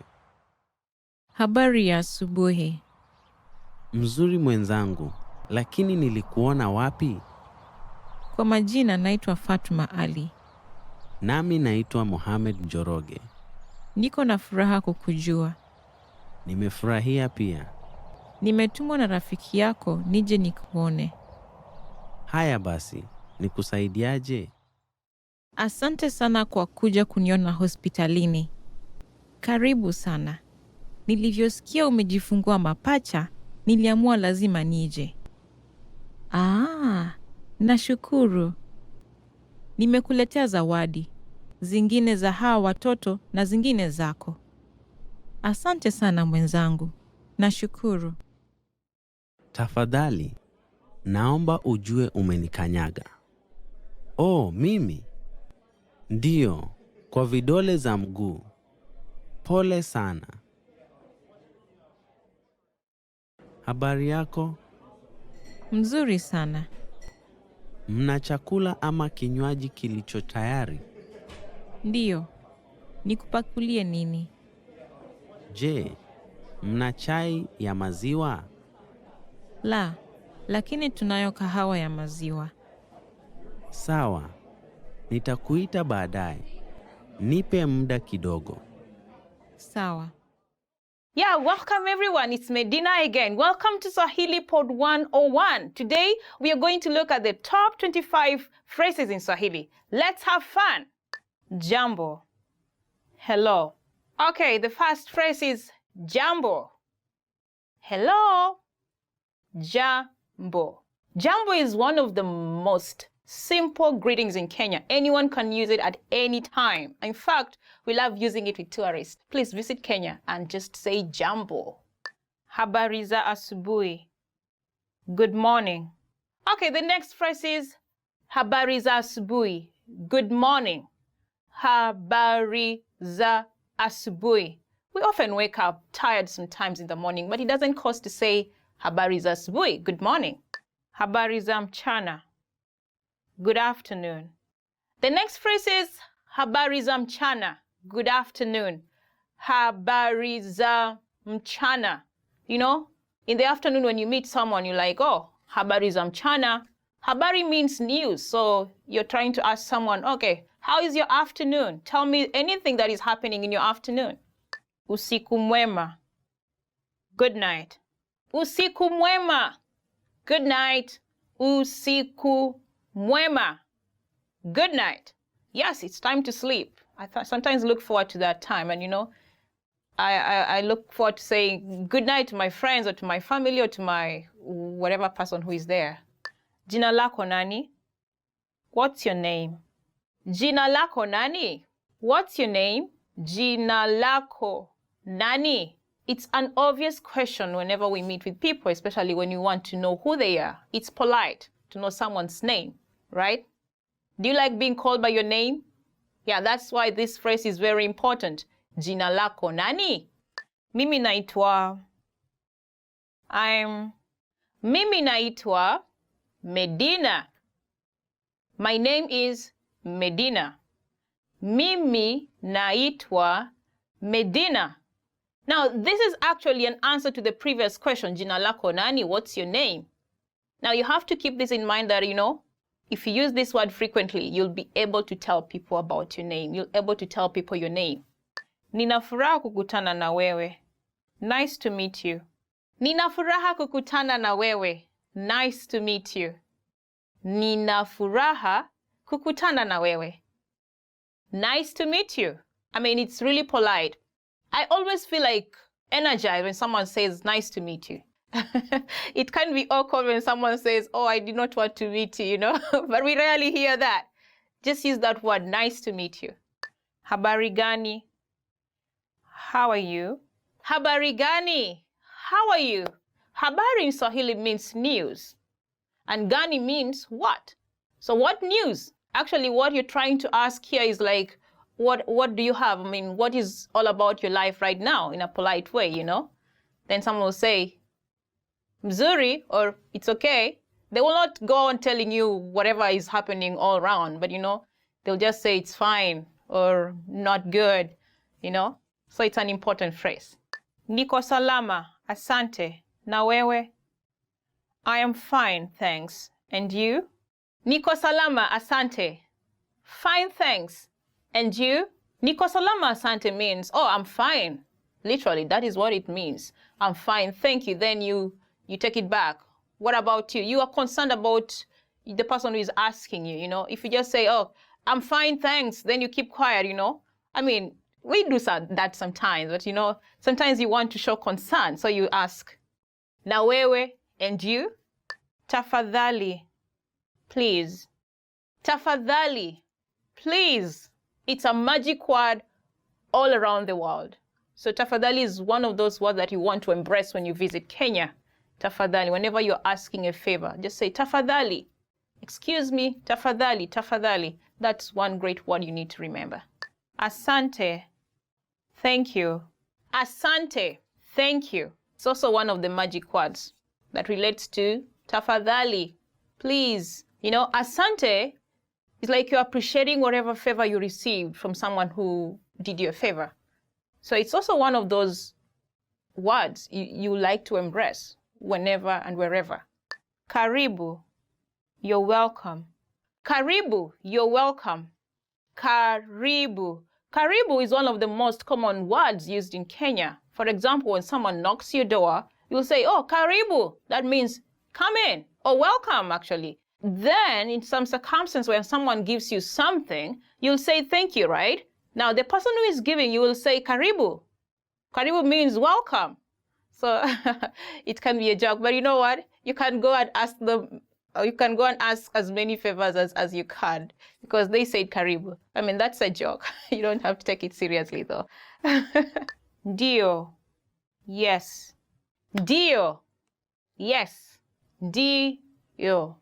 Habari ya asubuhi. Mzuri mwenzangu, lakini nilikuona wapi? Kwa majina naitwa Fatuma Ali. Nami naitwa Mohamed Njoroge. Niko na furaha kukujua. Nimefurahia pia. Nimetumwa na rafiki yako nije nikuone. Haya basi, nikusaidiaje? Asante sana kwa kuja kuniona hospitalini. Karibu sana. Nilivyosikia umejifungua mapacha, niliamua lazima nije. Nashukuru. Nimekuletea zawadi. Zingine za hawa watoto na zingine zako. Asante sana mwenzangu. Nashukuru. Tafadhali, naomba ujue umenikanyaga. Oh, mimi? Ndiyo, kwa vidole za mguu. Pole sana. Habari yako? Mzuri sana. Mna chakula ama kinywaji kilicho tayari? Ndiyo. Nikupakulie nini? Je, mna chai ya maziwa? La, lakini tunayo kahawa ya maziwa. Sawa. Nitakuita baadaye. Nipe muda kidogo. Sawa. Yeah, welcome everyone. It's Medina again. Welcome to Swahili Pod 101. Today, we are going to look at the top 25 phrases in Swahili. Let's have fun. Jambo. Hello. Okay, the first phrase is Jambo. Hello. Jambo. Jambo is one of the most simple greetings in Kenya. Anyone can use it at any time. In fact, we love using it with tourists. Please visit Kenya and just say Jambo. Habariza asubuhi. Good morning. Okay, the next phrase is Habariza asubuhi. Good morning. Habariza asubuhi. We often wake up tired sometimes in the morning, but it doesn't cost to say Habariza asubuhi. Good morning. Habariza mchana. Good afternoon. The next phrase is Habariza mchana. Good afternoon. Habariza mchana. You know, in the afternoon when you meet someone, you're like, oh, Habariza mchana. Habari means news. So you're trying to ask someone, okay, how is your afternoon? Tell me anything that is happening in your afternoon. Usiku mwema. Good night. Usiku mwema. Good night. Usiku mwema. Good night. Yes, it's time to sleep. I sometimes look forward to that time, and you know, I look forward to saying good night to my friends or to my family or to my whatever person who is there. Jina lako nani? What's your name? Jina lako nani? What's your name? Jina lako nani? It's an obvious question whenever we meet with people, especially when you want to know who they are. It's polite to know someone's name, right? Do you like being called by your name? Yeah, that's why this phrase is very important. Jina lako nani? Mimi naitwa. Mimi naitwa Medina. My name is Medina. Mimi naitwa Medina. Now, this is actually an answer to the previous question, Jina lako nani? What's your name? Now, you have to keep this in mind that, you know, if you use this word frequently, you'll be able to tell people about your name. You'll be able to tell people your name. Nina furaha kukutana na wewe. Nice to meet you. Nina furaha kukutana na wewe. Nice to meet you. Nina furaha kukutana na wewe. Nice to meet you. I mean, it's really polite. I always feel like energized when someone says, nice to meet you. It can be awkward when someone says, oh, I did not want to meet you, you know, but we rarely hear that. Just use that word, nice to meet you. Habari gani? How are you? Habari gani? How are you? Habari in Swahili means news. And gani means what? So what news? Actually, what you're trying to ask here is like, what do you have? I mean, what is all about your life right now in a polite way, you know? Then someone will say, mzuri, or it's okay. They will not go on telling you whatever is happening all around, but you know, they'll just say it's fine or not good, you know? So it's an important phrase. Niko salama, asante, na wewe? I am fine, thanks. And you? Niko salama, asante. Fine, thanks. And you? Niko salama, asante means, oh, I'm fine. Literally, that is what it means. I'm fine, thank you. Then you take it back. What about you? You are concerned about the person who is asking you, you know? If you just say, oh, I'm fine, thanks, then you keep quiet, you know? I mean, we do that sometimes, but you know, sometimes you want to show concern, so you ask, na wewe, and you? Tafadali, please. Tafadali, please. It's a magic word all around the world. So tafadali is one of those words that you want to embrace when you visit Kenya. Tafadali, whenever you're asking a favor, just say tafadali. Excuse me, tafadali, tafadali. That's one great word you need to remember. Asante, thank you. Asante, thank you. It's also one of the magic words that relates to tafadali, please. You know, asante is like you're appreciating whatever favor you received from someone who did you a favor. So it's also one of those words you like to embrace whenever and wherever. Caribou, you're welcome. Caribou, you're welcome. Caribou. Caribou is one of the most common words used in Kenya. For example, when someone knocks your door, you'll say, oh, Caribou. That means come in or welcome, actually. Then in some circumstance when someone gives you something, you'll say thank you, right? Now the person who is giving, you will say Caribou. Caribou means welcome. So it can be a joke, but you know what? You can go and ask them, or you can go and ask as many favors as you can, because they said Caribou. I mean, that's a joke. You don't have to take it seriously though. Dio, yes. Dio, yes. Dio.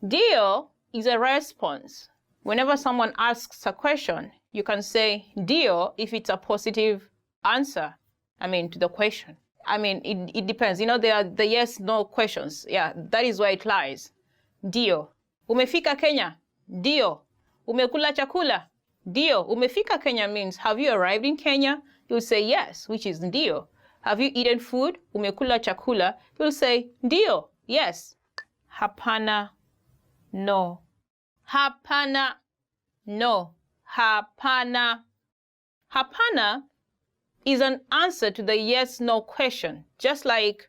Dio is a response. Whenever someone asks a question, you can say Dio if it's a positive answer, to the question. It depends. You know, there are the yes, no questions. Yeah, that is where it lies. Dio. Umefika Kenya? Dio. Umekula chakula? Dio. Umefika Kenya means, have you arrived in Kenya? You'll say yes, which is Dio. Have you eaten food? Umekula chakula? You'll say Dio, yes. Hapana, no. Hapana, no. Hapana. Hapana is an answer to the yes-no question, just like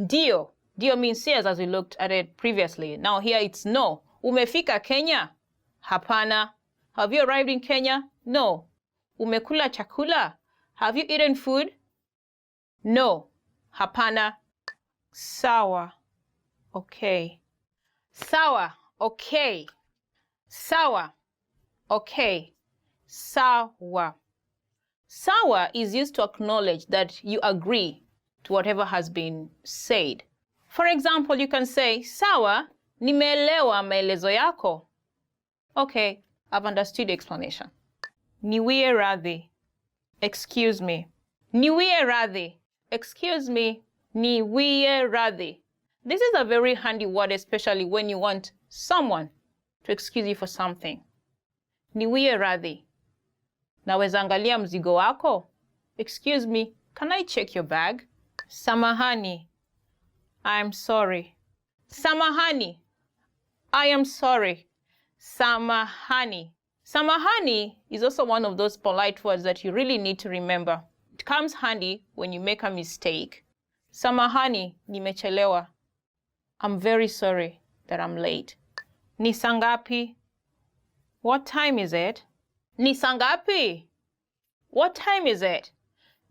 Dio. Dio means yes, as we looked at it previously. Now here it's no. Umefika Kenya? Hapana. Have you arrived in Kenya? No. Umekula chakula? Have you eaten food? No. Hapana. Sawa. Okay. Sawa. Okay. Sawa. Okay. Sawa. Sawa is used to acknowledge that you agree to whatever has been said. For example, you can say, Sawa, nimeelewa maelezo yako. Okay, I've understood the explanation. Niwie radhi. Excuse me. Niwie radhi. Excuse me. Niwie radhi. This is a very handy word, especially when you want someone to excuse you for something. Niwie radhi. Naweza angalia mzigo wako? Excuse me, can I check your bag? Samahani. I'm sorry. Samahani. I am sorry. Samahani. Samahani is also one of those polite words that you really need to remember. It comes handy when you make a mistake. Samahani, nimechelewa. I'm very sorry that I'm late. Ni saa ngapi? What time is it? Ni saa ngapi? What time is it?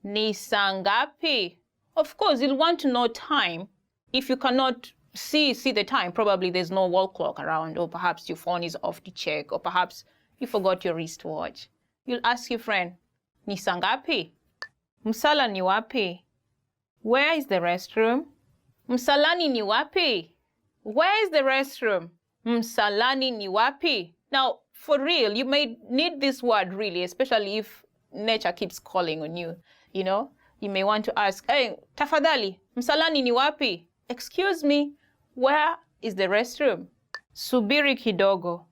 Ni saa ngapi? Of course, you'll want to know time. If you cannot see the time, probably there's no wall clock around, or perhaps your phone is off to check, or perhaps you forgot your wristwatch. You'll ask your friend, ni saa ngapi? Msala ni wapi? Where is the restroom? Msalani ni wapi? Where is the restroom? Msalani ni wapi? Now, for real, you may need this word really, especially if nature keeps calling on you. You know, you may want to ask, hey, Tafadali, msalani ni wapi? Excuse me, where is the restroom? Subiri kidogo.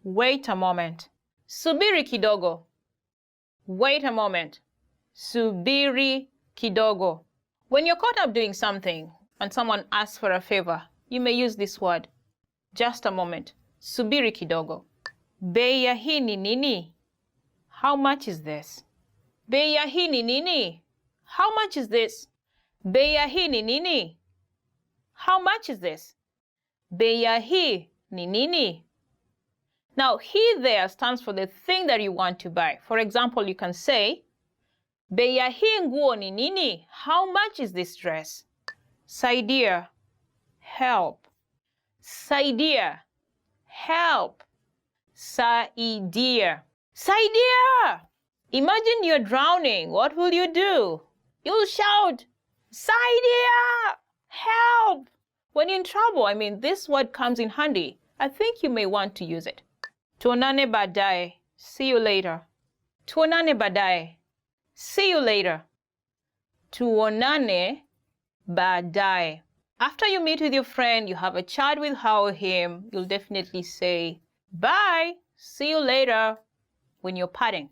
Wait a moment. Subiri kidogo. Wait a moment. Subiri kidogo. When you're caught up doing something and someone asks for a favor, you may use this word. Just a moment. Subiri kidogo. Bei ya hii ni nini? How much is this? Bei ya hii ni nini? How much is this? Bei ya hii ni nini? How much is this? Bei ya hii ni nini? Now, he there stands for the thing that you want to buy. For example, you can say, Bei ya hii nguo ni nini? How much is this dress? Saidia, help. Saidia, help. Saidia. Saidia! Imagine you're drowning. What will you do? You'll shout, Saidia! Help! When you're in trouble, this word comes in handy. I think you may want to use it. Tuonane baadaye. See you later. Tuonane baadaye. See you later. Tuonane baadaye. After you meet with your friend, you have a chat with her or him, you'll definitely say, bye, see you later, when you're parting.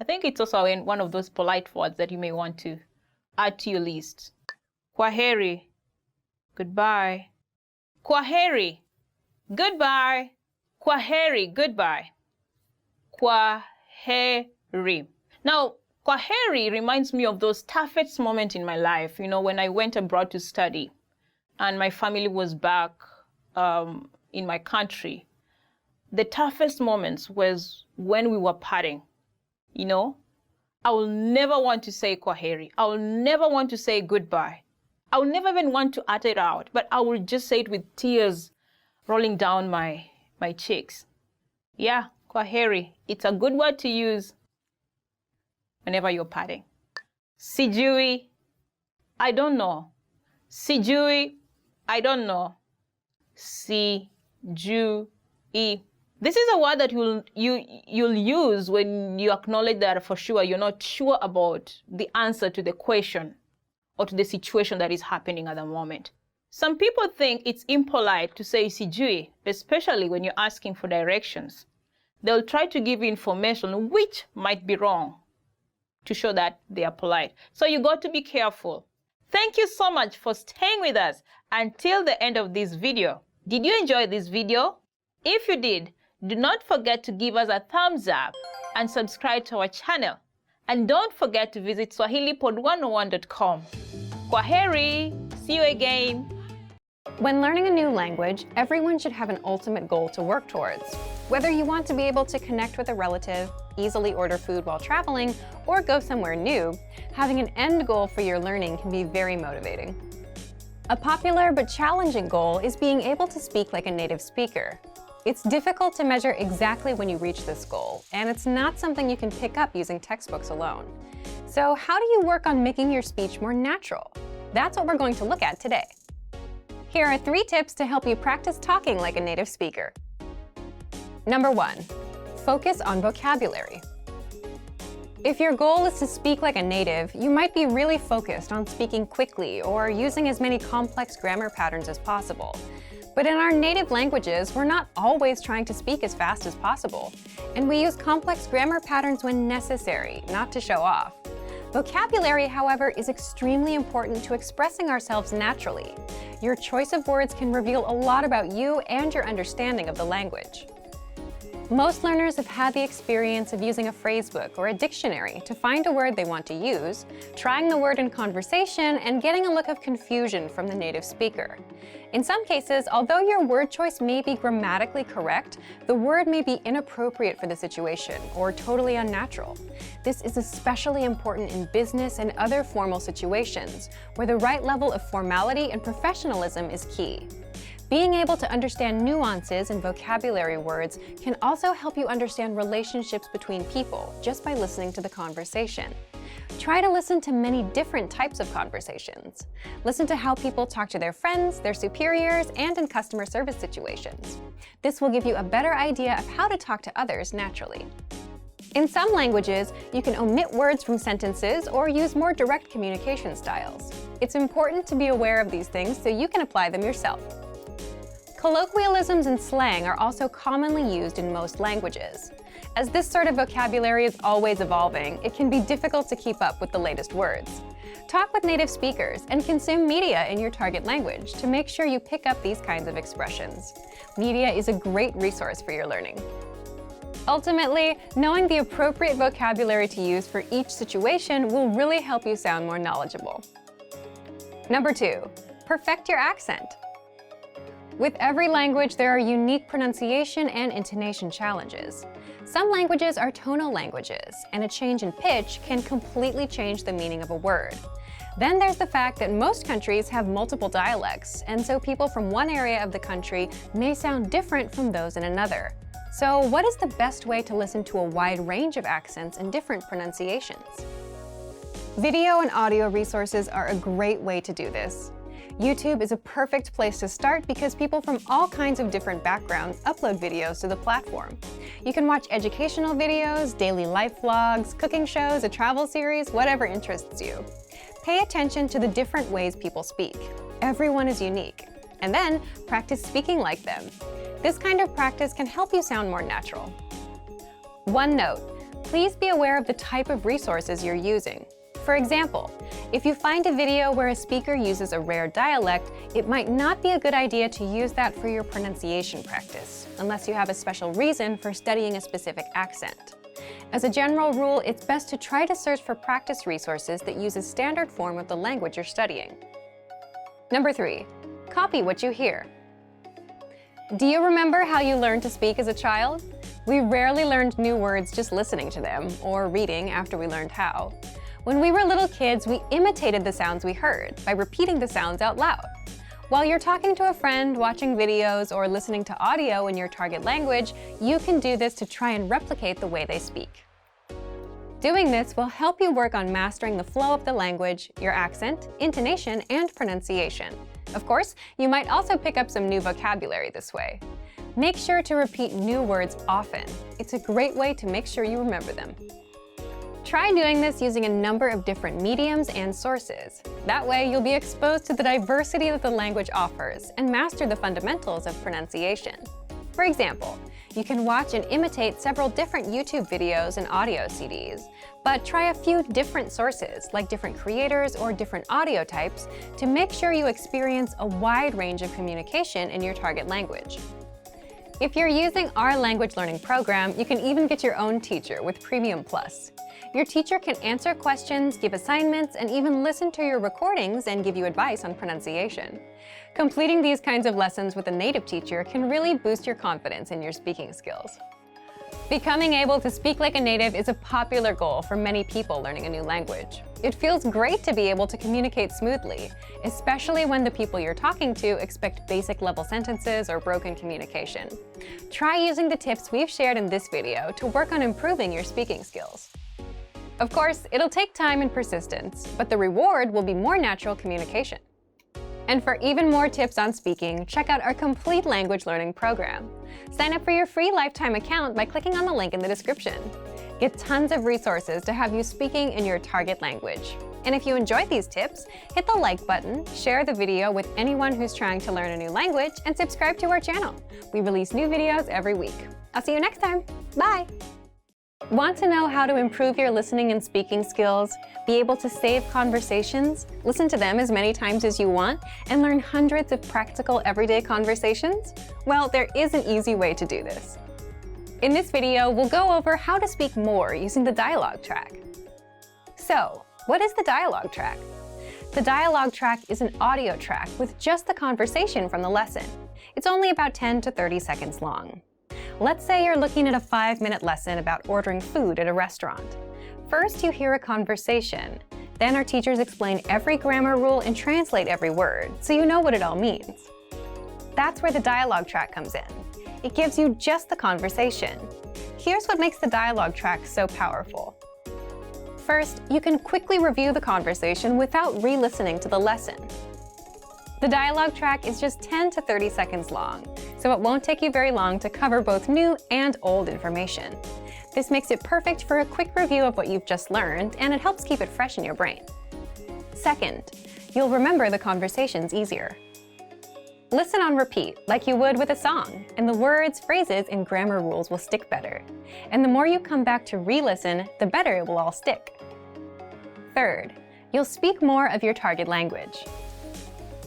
I think it's also one of those polite words that you may want to add to your list. Kwaheri, goodbye. Kwaheri, goodbye. Kwaheri, goodbye. Kwaheri. ri. Now, kwaheri reminds me of those toughest moments in my life, when I went abroad to study and my family was back in my country. The toughest moments was when we were parting, I will never want to say kwaheri. I will never want to say goodbye. I will never even want to utter it out, but I will just say it with tears rolling down my cheeks. Yeah, kwaheri. It's a good word to use whenever you're parting. Sijui, I don't know. Sijui, I don't know. Sijui. This is a word that you'll use when you acknowledge that for sure you're not sure about the answer to the question or to the situation that is happening at the moment. Some people think it's impolite to say sijui, especially when you're asking for directions. They'll try to give you information which might be wrong to show that they are polite. So you got to be careful. Thank you so much for staying with us until the end of this video. Did you enjoy this video? If you did, do not forget to give us a thumbs up and subscribe to our channel. And don't forget to visit swahilipod101.com. Kwaheri! See you again! When learning a new language, everyone should have an ultimate goal to work towards. Whether you want to be able to connect with a relative, easily order food while traveling, or go somewhere new, having an end goal for your learning can be very motivating. A popular but challenging goal is being able to speak like a native speaker. It's difficult to measure exactly when you reach this goal, and it's not something you can pick up using textbooks alone. So how do you work on making your speech more natural? That's what we're going to look at today. Here are 3 tips to help you practice talking like a native speaker. Number 1, focus on vocabulary. If your goal is to speak like a native, you might be really focused on speaking quickly or using as many complex grammar patterns as possible. But in our native languages, we're not always trying to speak as fast as possible, and we use complex grammar patterns when necessary, not to show off. Vocabulary, however, is extremely important to expressing ourselves naturally. Your choice of words can reveal a lot about you and your understanding of the language. Most learners have had the experience of using a phrasebook or a dictionary to find a word they want to use, trying the word in conversation, and getting a look of confusion from the native speaker. In some cases, although your word choice may be grammatically correct, the word may be inappropriate for the situation or totally unnatural. This is especially important in business and other formal situations, where the right level of formality and professionalism is key. Being able to understand nuances in vocabulary words can also help you understand relationships between people just by listening to the conversation. Try to listen to many different types of conversations. Listen to how people talk to their friends, their superiors, and in customer service situations. This will give you a better idea of how to talk to others naturally. In some languages, you can omit words from sentences or use more direct communication styles. It's important to be aware of these things so you can apply them yourself. Colloquialisms and slang are also commonly used in most languages. As this sort of vocabulary is always evolving, it can be difficult to keep up with the latest words. Talk with native speakers and consume media in your target language to make sure you pick up these kinds of expressions. Media is a great resource for your learning. Ultimately, knowing the appropriate vocabulary to use for each situation will really help you sound more knowledgeable. Number 2, perfect your accent. With every language, there are unique pronunciation and intonation challenges. Some languages are tonal languages, and a change in pitch can completely change the meaning of a word. Then there's the fact that most countries have multiple dialects, and so people from one area of the country may sound different from those in another. So what is the best way to listen to a wide range of accents and different pronunciations? Video and audio resources are a great way to do this. YouTube is a perfect place to start because people from all kinds of different backgrounds upload videos to the platform. You can watch educational videos, daily life vlogs, cooking shows, a travel series, whatever interests you. Pay attention to the different ways people speak. Everyone is unique. And then practice speaking like them. This kind of practice can help you sound more natural. One note, please be aware of the type of resources you're using. For example, if you find a video where a speaker uses a rare dialect, it might not be a good idea to use that for your pronunciation practice, unless you have a special reason for studying a specific accent. As a general rule, it's best to try to search for practice resources that use a standard form of the language you're studying. Number 3, copy what you hear. Do you remember how you learned to speak as a child? We rarely learned new words just listening to them or reading after we learned how. When we were little kids, we imitated the sounds we heard by repeating the sounds out loud. While you're talking to a friend, watching videos, or listening to audio in your target language, you can do this to try and replicate the way they speak. Doing this will help you work on mastering the flow of the language, your accent, intonation, and pronunciation. Of course, you might also pick up some new vocabulary this way. Make sure to repeat new words often. It's a great way to make sure you remember them. Try doing this using a number of different mediums and sources. That way, you'll be exposed to the diversity that the language offers and master the fundamentals of pronunciation. For example, you can watch and imitate several different YouTube videos and audio CDs, but try a few different sources, like different creators or different audio types, to make sure you experience a wide range of communication in your target language. If you're using our language learning program, you can even get your own teacher with Premium Plus. Your teacher can answer questions, give assignments, and even listen to your recordings and give you advice on pronunciation. Completing these kinds of lessons with a native teacher can really boost your confidence in your speaking skills. Becoming able to speak like a native is a popular goal for many people learning a new language. It feels great to be able to communicate smoothly, especially when the people you're talking to expect basic level sentences or broken communication. Try using the tips we've shared in this video to work on improving your speaking skills. Of course, it'll take time and persistence, but the reward will be more natural communication. And for even more tips on speaking, check out our complete language learning program. Sign up for your free lifetime account by clicking on the link in the description. Get tons of resources to have you speaking in your target language. And if you enjoyed these tips, hit the like button, share the video with anyone who's trying to learn a new language, and subscribe to our channel. We release new videos every week. I'll see you next time. Bye! Want to know how to improve your listening and speaking skills, be able to save conversations, listen to them as many times as you want, and learn hundreds of practical everyday conversations? Well, there is an easy way to do this. In this video, we'll go over how to speak more using the dialogue track. So, what is the dialogue track? The dialogue track is an audio track with just the conversation from the lesson. It's only about 10 to 30 seconds long. Let's say you're looking at a 5-minute lesson about ordering food at a restaurant. First, you hear a conversation. Then our teachers explain every grammar rule and translate every word, so you know what it all means. That's where the dialogue track comes in. It gives you just the conversation. Here's what makes the dialogue track so powerful. First, you can quickly review the conversation without re-listening to the lesson. The dialogue track is just 10 to 30 seconds long, so it won't take you very long to cover both new and old information. This makes it perfect for a quick review of what you've just learned, and it helps keep it fresh in your brain. Second, you'll remember the conversations easier. Listen on repeat, like you would with a song, and the words, phrases, and grammar rules will stick better. And the more you come back to re-listen, the better it will all stick. Third, you'll speak more of your target language.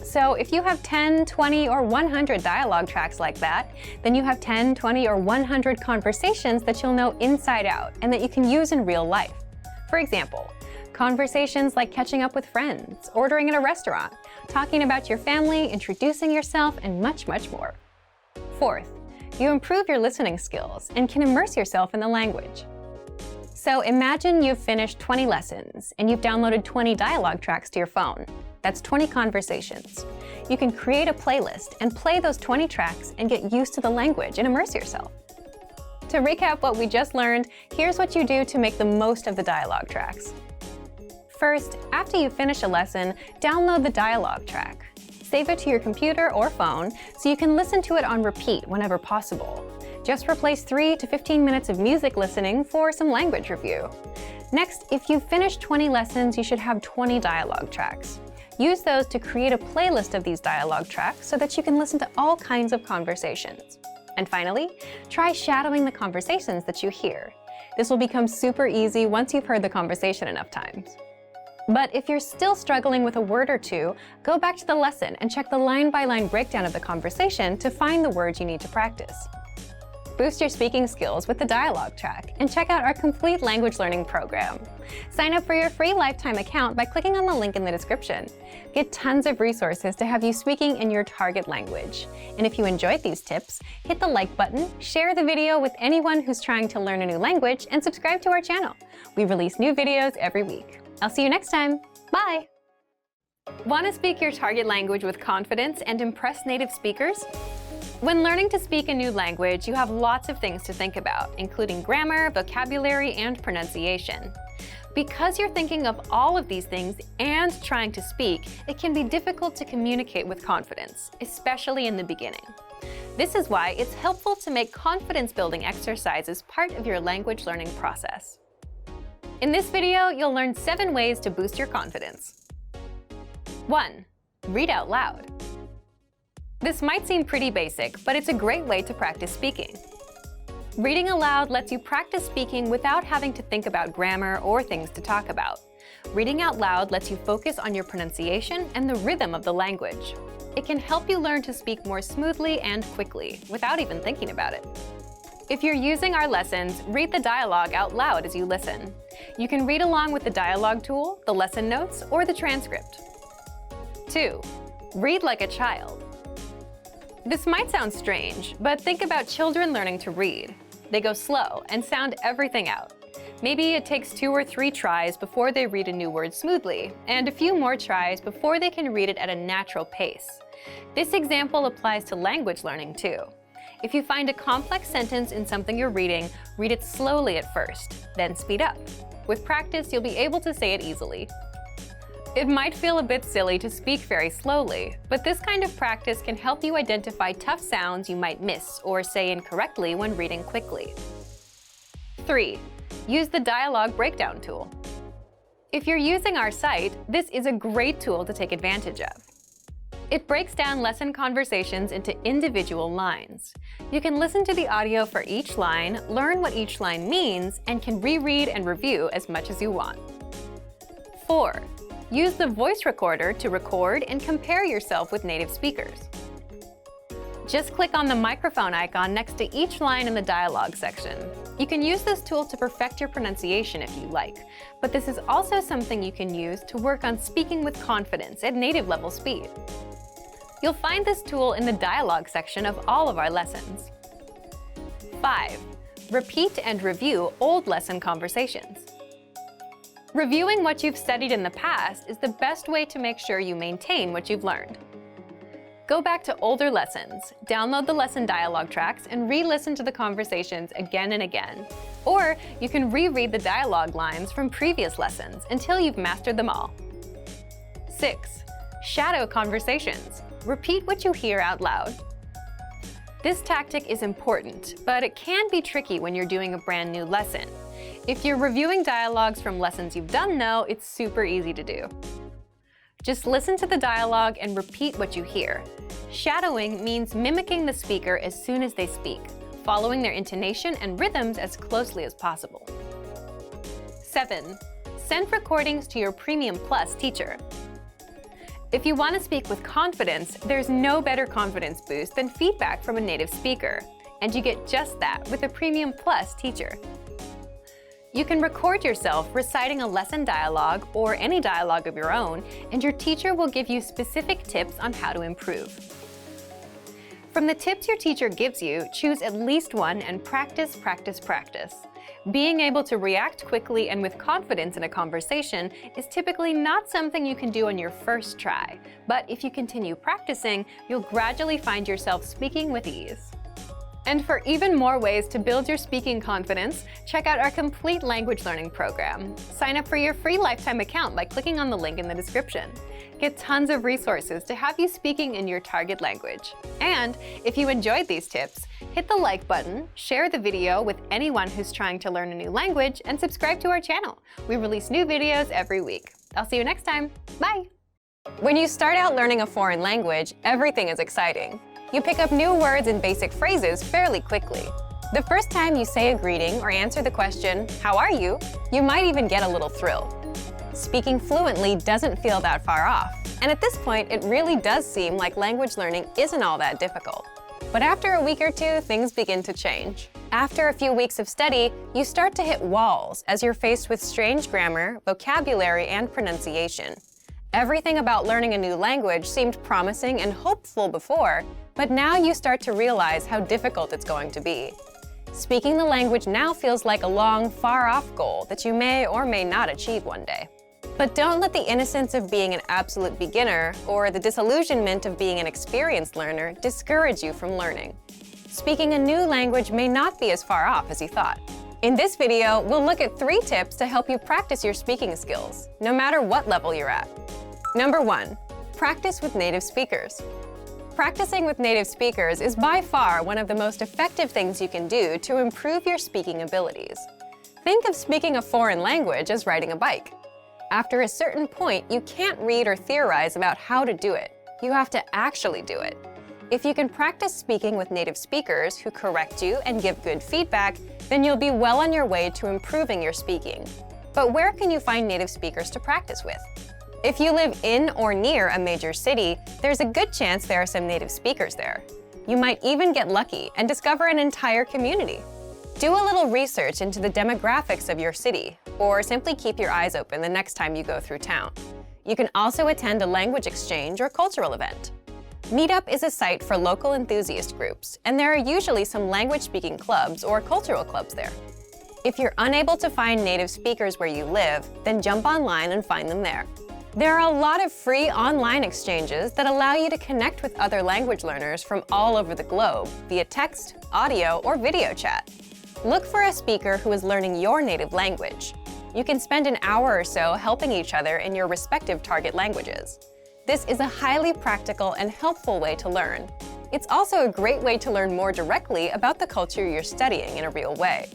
So if you have 10, 20, or 100 dialogue tracks like that, then you have 10, 20, or 100 conversations that you'll know inside out and that you can use in real life. For example, conversations like catching up with friends, ordering at a restaurant, talking about your family, introducing yourself, and much, much more. Fourth, you improve your listening skills and can immerse yourself in the language. So imagine you've finished 20 lessons and you've downloaded 20 dialogue tracks to your phone. That's 20 conversations. You can create a playlist and play those 20 tracks and get used to the language and immerse yourself. To recap what we just learned, here's what you do to make the most of the dialogue tracks. First, after you finish a lesson, download the dialogue track. Save it to your computer or phone so you can listen to it on repeat whenever possible. Just replace 3 to 15 minutes of music listening for some language review. Next, if you've finished 20 lessons, you should have 20 dialogue tracks. Use those to create a playlist of these dialogue tracks so that you can listen to all kinds of conversations. And finally, try shadowing the conversations that you hear. This will become super easy once you've heard the conversation enough times. But if you're still struggling with a word or two, go back to the lesson and check the line-by-line breakdown of the conversation to find the words you need to practice. Boost your speaking skills with the Dialog track and check out our complete language learning program. Sign up for your free lifetime account by clicking on the link in the description. Get tons of resources to have you speaking in your target language. And if you enjoyed these tips, hit the like button, share the video with anyone who's trying to learn a new language, and subscribe to our channel. We release new videos every week. I'll see you next time. Bye! Want to speak your target language with confidence and impress native speakers? When learning to speak a new language, you have lots of things to think about, including grammar, vocabulary, and pronunciation. Because you're thinking of all of these things and trying to speak, it can be difficult to communicate with confidence, especially in the beginning. This is why it's helpful to make confidence-building exercises part of your language learning process. In this video, you'll learn 7 ways to boost your confidence. 1. Read out loud. This might seem pretty basic, but it's a great way to practice speaking. Reading aloud lets you practice speaking without having to think about grammar or things to talk about. Reading out loud lets you focus on your pronunciation and the rhythm of the language. It can help you learn to speak more smoothly and quickly, without even thinking about it. If you're using our lessons, read the dialogue out loud as you listen. You can read along with the dialogue tool, the lesson notes, or the transcript. 2. Read like a child. This might sound strange, but think about children learning to read. They go slow and sound everything out. Maybe it takes 2 or 3 tries before they read a new word smoothly, and a few more tries before they can read it at a natural pace. This example applies to language learning too. If you find a complex sentence in something you're reading, read it slowly at first, then speed up. With practice, you'll be able to say it easily. It might feel a bit silly to speak very slowly, but this kind of practice can help you identify tough sounds you might miss or say incorrectly when reading quickly. 3. Use the dialogue breakdown tool. If you're using our site, this is a great tool to take advantage of. It breaks down lesson conversations into individual lines. You can listen to the audio for each line, learn what each line means, and can reread and review as much as you want. 4. Use the voice recorder to record and compare yourself with native speakers. Just click on the microphone icon next to each line in the dialogue section. You can use this tool to perfect your pronunciation if you like, but this is also something you can use to work on speaking with confidence at native level speed. You'll find this tool in the dialogue section of all of our lessons. 5. Repeat and review old lesson conversations. Reviewing what you've studied in the past is the best way to make sure you maintain what you've learned. Go back to older lessons, download the lesson dialogue tracks, and re-listen to the conversations again and again. Or you can reread the dialogue lines from previous lessons until you've mastered them all. 6. Shadow conversations. Repeat what you hear out loud. This tactic is important, but it can be tricky when you're doing a brand new lesson. If you're reviewing dialogues from lessons you've done though, it's super easy to do. Just listen to the dialogue and repeat what you hear. Shadowing means mimicking the speaker as soon as they speak, following their intonation and rhythms as closely as possible. 7. Send recordings to your Premium Plus teacher. If you want to speak with confidence, there's no better confidence boost than feedback from a native speaker, and you get just that with a Premium Plus teacher. You can record yourself reciting a lesson dialogue or any dialogue of your own, and your teacher will give you specific tips on how to improve. From the tips your teacher gives you, choose at least one and practice, practice, practice. Being able to react quickly and with confidence in a conversation is typically not something you can do on your first try, but if you continue practicing, you'll gradually find yourself speaking with ease. And for even more ways to build your speaking confidence, check out our complete language learning program. Sign up for your free lifetime account by clicking on the link in the description. Get tons of resources to have you speaking in your target language. And if you enjoyed these tips, hit the like button, share the video with anyone who's trying to learn a new language, and subscribe to our channel. We release new videos every week. I'll see you next time. Bye! When you start out learning a foreign language, everything is exciting. You pick up new words and basic phrases fairly quickly. The first time you say a greeting or answer the question, "How are you?" you might even get a little thrill. Speaking fluently doesn't feel that far off, and at this point, it really does seem like language learning isn't all that difficult. But after a week or two, things begin to change. After a few weeks of study, you start to hit walls as you're faced with strange grammar, vocabulary, and pronunciation. Everything about learning a new language seemed promising and hopeful before, but now you start to realize how difficult it's going to be. Speaking the language now feels like a long, far-off goal that you may or may not achieve one day. But don't let the innocence of being an absolute beginner or the disillusionment of being an experienced learner discourage you from learning. Speaking a new language may not be as far off as you thought. In this video, we'll look at 3 tips to help you practice your speaking skills, no matter what level you're at. Number 1, practice with native speakers. Practicing with native speakers is by far one of the most effective things you can do to improve your speaking abilities. Think of speaking a foreign language as riding a bike. After a certain point, you can't read or theorize about how to do it. You have to actually do it. If you can practice speaking with native speakers who correct you and give good feedback, then you'll be well on your way to improving your speaking. But where can you find native speakers to practice with? If you live in or near a major city, there's a good chance there are some native speakers there. You might even get lucky and discover an entire community. Do a little research into the demographics of your city, or simply keep your eyes open the next time you go through town. You can also attend a language exchange or cultural event. Meetup is a site for local enthusiast groups, and there are usually some language-speaking clubs or cultural clubs there. If you're unable to find native speakers where you live, then jump online and find them there. There are a lot of free online exchanges that allow you to connect with other language learners from all over the globe via text, audio, or video chat. Look for a speaker who is learning your native language. You can spend an hour or so helping each other in your respective target languages. This is a highly practical and helpful way to learn. It's also a great way to learn more directly about the culture you're studying in a real way.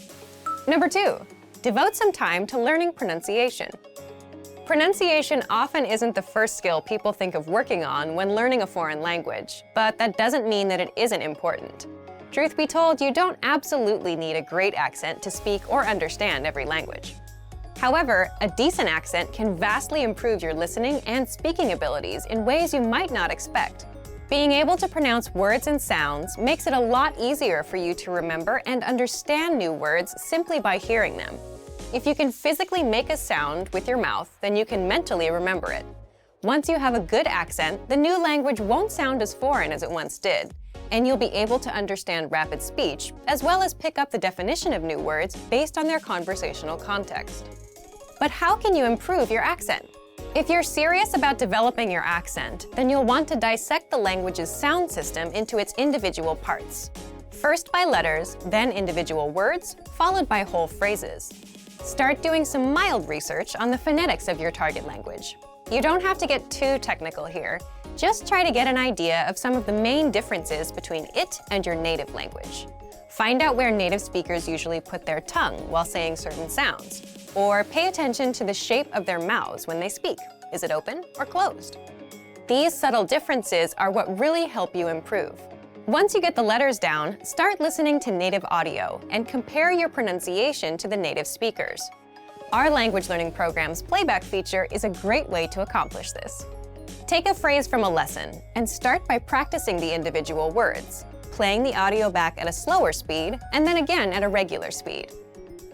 Number 2, devote some time to learning pronunciation. Pronunciation often isn't the first skill people think of working on when learning a foreign language, but that doesn't mean that it isn't important. Truth be told, you don't absolutely need a great accent to speak or understand every language. However, a decent accent can vastly improve your listening and speaking abilities in ways you might not expect. Being able to pronounce words and sounds makes it a lot easier for you to remember and understand new words simply by hearing them. If you can physically make a sound with your mouth, then you can mentally remember it. Once you have a good accent, the new language won't sound as foreign as it once did, and you'll be able to understand rapid speech, as well as pick up the definition of new words based on their conversational context. But how can you improve your accent? If you're serious about developing your accent, then you'll want to dissect the language's sound system into its individual parts. First by letters, then individual words, followed by whole phrases. Start doing some mild research on the phonetics of your target language. You don't have to get too technical here. Just try to get an idea of some of the main differences between it and your native language. Find out where native speakers usually put their tongue while saying certain sounds. Or pay attention to the shape of their mouths when they speak. Is it open or closed? These subtle differences are what really help you improve. Once you get the letters down, start listening to native audio and compare your pronunciation to the native speakers. Our language learning program's playback feature is a great way to accomplish this. Take a phrase from a lesson and start by practicing the individual words, playing the audio back at a slower speed and then again at a regular speed.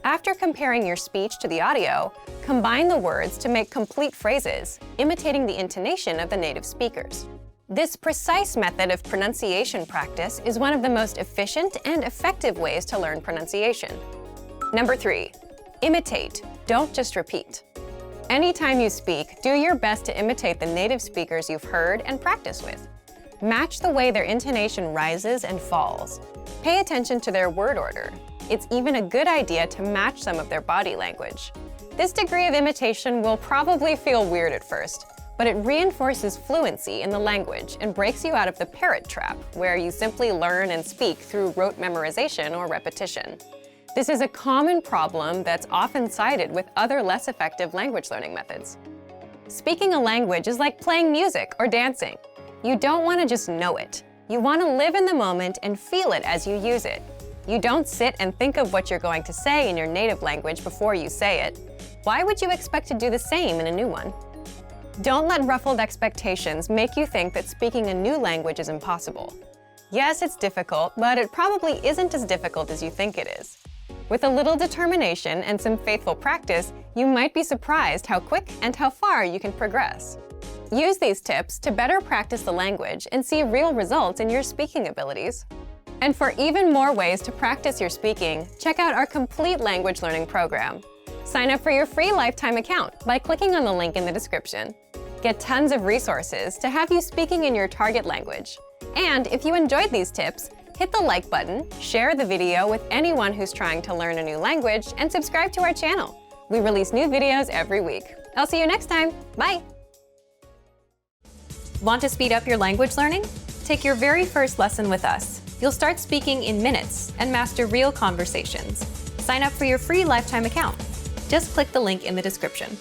After comparing your speech to the audio, combine the words to make complete phrases, imitating the intonation of the native speakers. This precise method of pronunciation practice is one of the most efficient and effective ways to learn pronunciation. Number 3, imitate, don't just repeat. Anytime you speak, do your best to imitate the native speakers you've heard and practice with. Match the way their intonation rises and falls. Pay attention to their word order. It's even a good idea to match some of their body language. This degree of imitation will probably feel weird at first, but it reinforces fluency in the language and breaks you out of the parrot trap, where you simply learn and speak through rote memorization or repetition. This is a common problem that's often cited with other less effective language learning methods. Speaking a language is like playing music or dancing. You don't want to just know it. You want to live in the moment and feel it as you use it. You don't sit and think of what you're going to say in your native language before you say it. Why would you expect to do the same in a new one? Don't let ruffled expectations make you think that speaking a new language is impossible. Yes, it's difficult, but it probably isn't as difficult as you think it is. With a little determination and some faithful practice, you might be surprised how quick and how far you can progress. Use these tips to better practice the language and see real results in your speaking abilities. And for even more ways to practice your speaking, check out our complete language learning program. Sign up for your free lifetime account by clicking on the link in the description. Get tons of resources to have you speaking in your target language. And if you enjoyed these tips, hit the like button, share the video with anyone who's trying to learn a new language, and subscribe to our channel. We release new videos every week. I'll see you next time. Bye! Want to speed up your language learning? Take your very first lesson with us. You'll start speaking in minutes and master real conversations. Sign up for your free lifetime account. Just click the link in the description.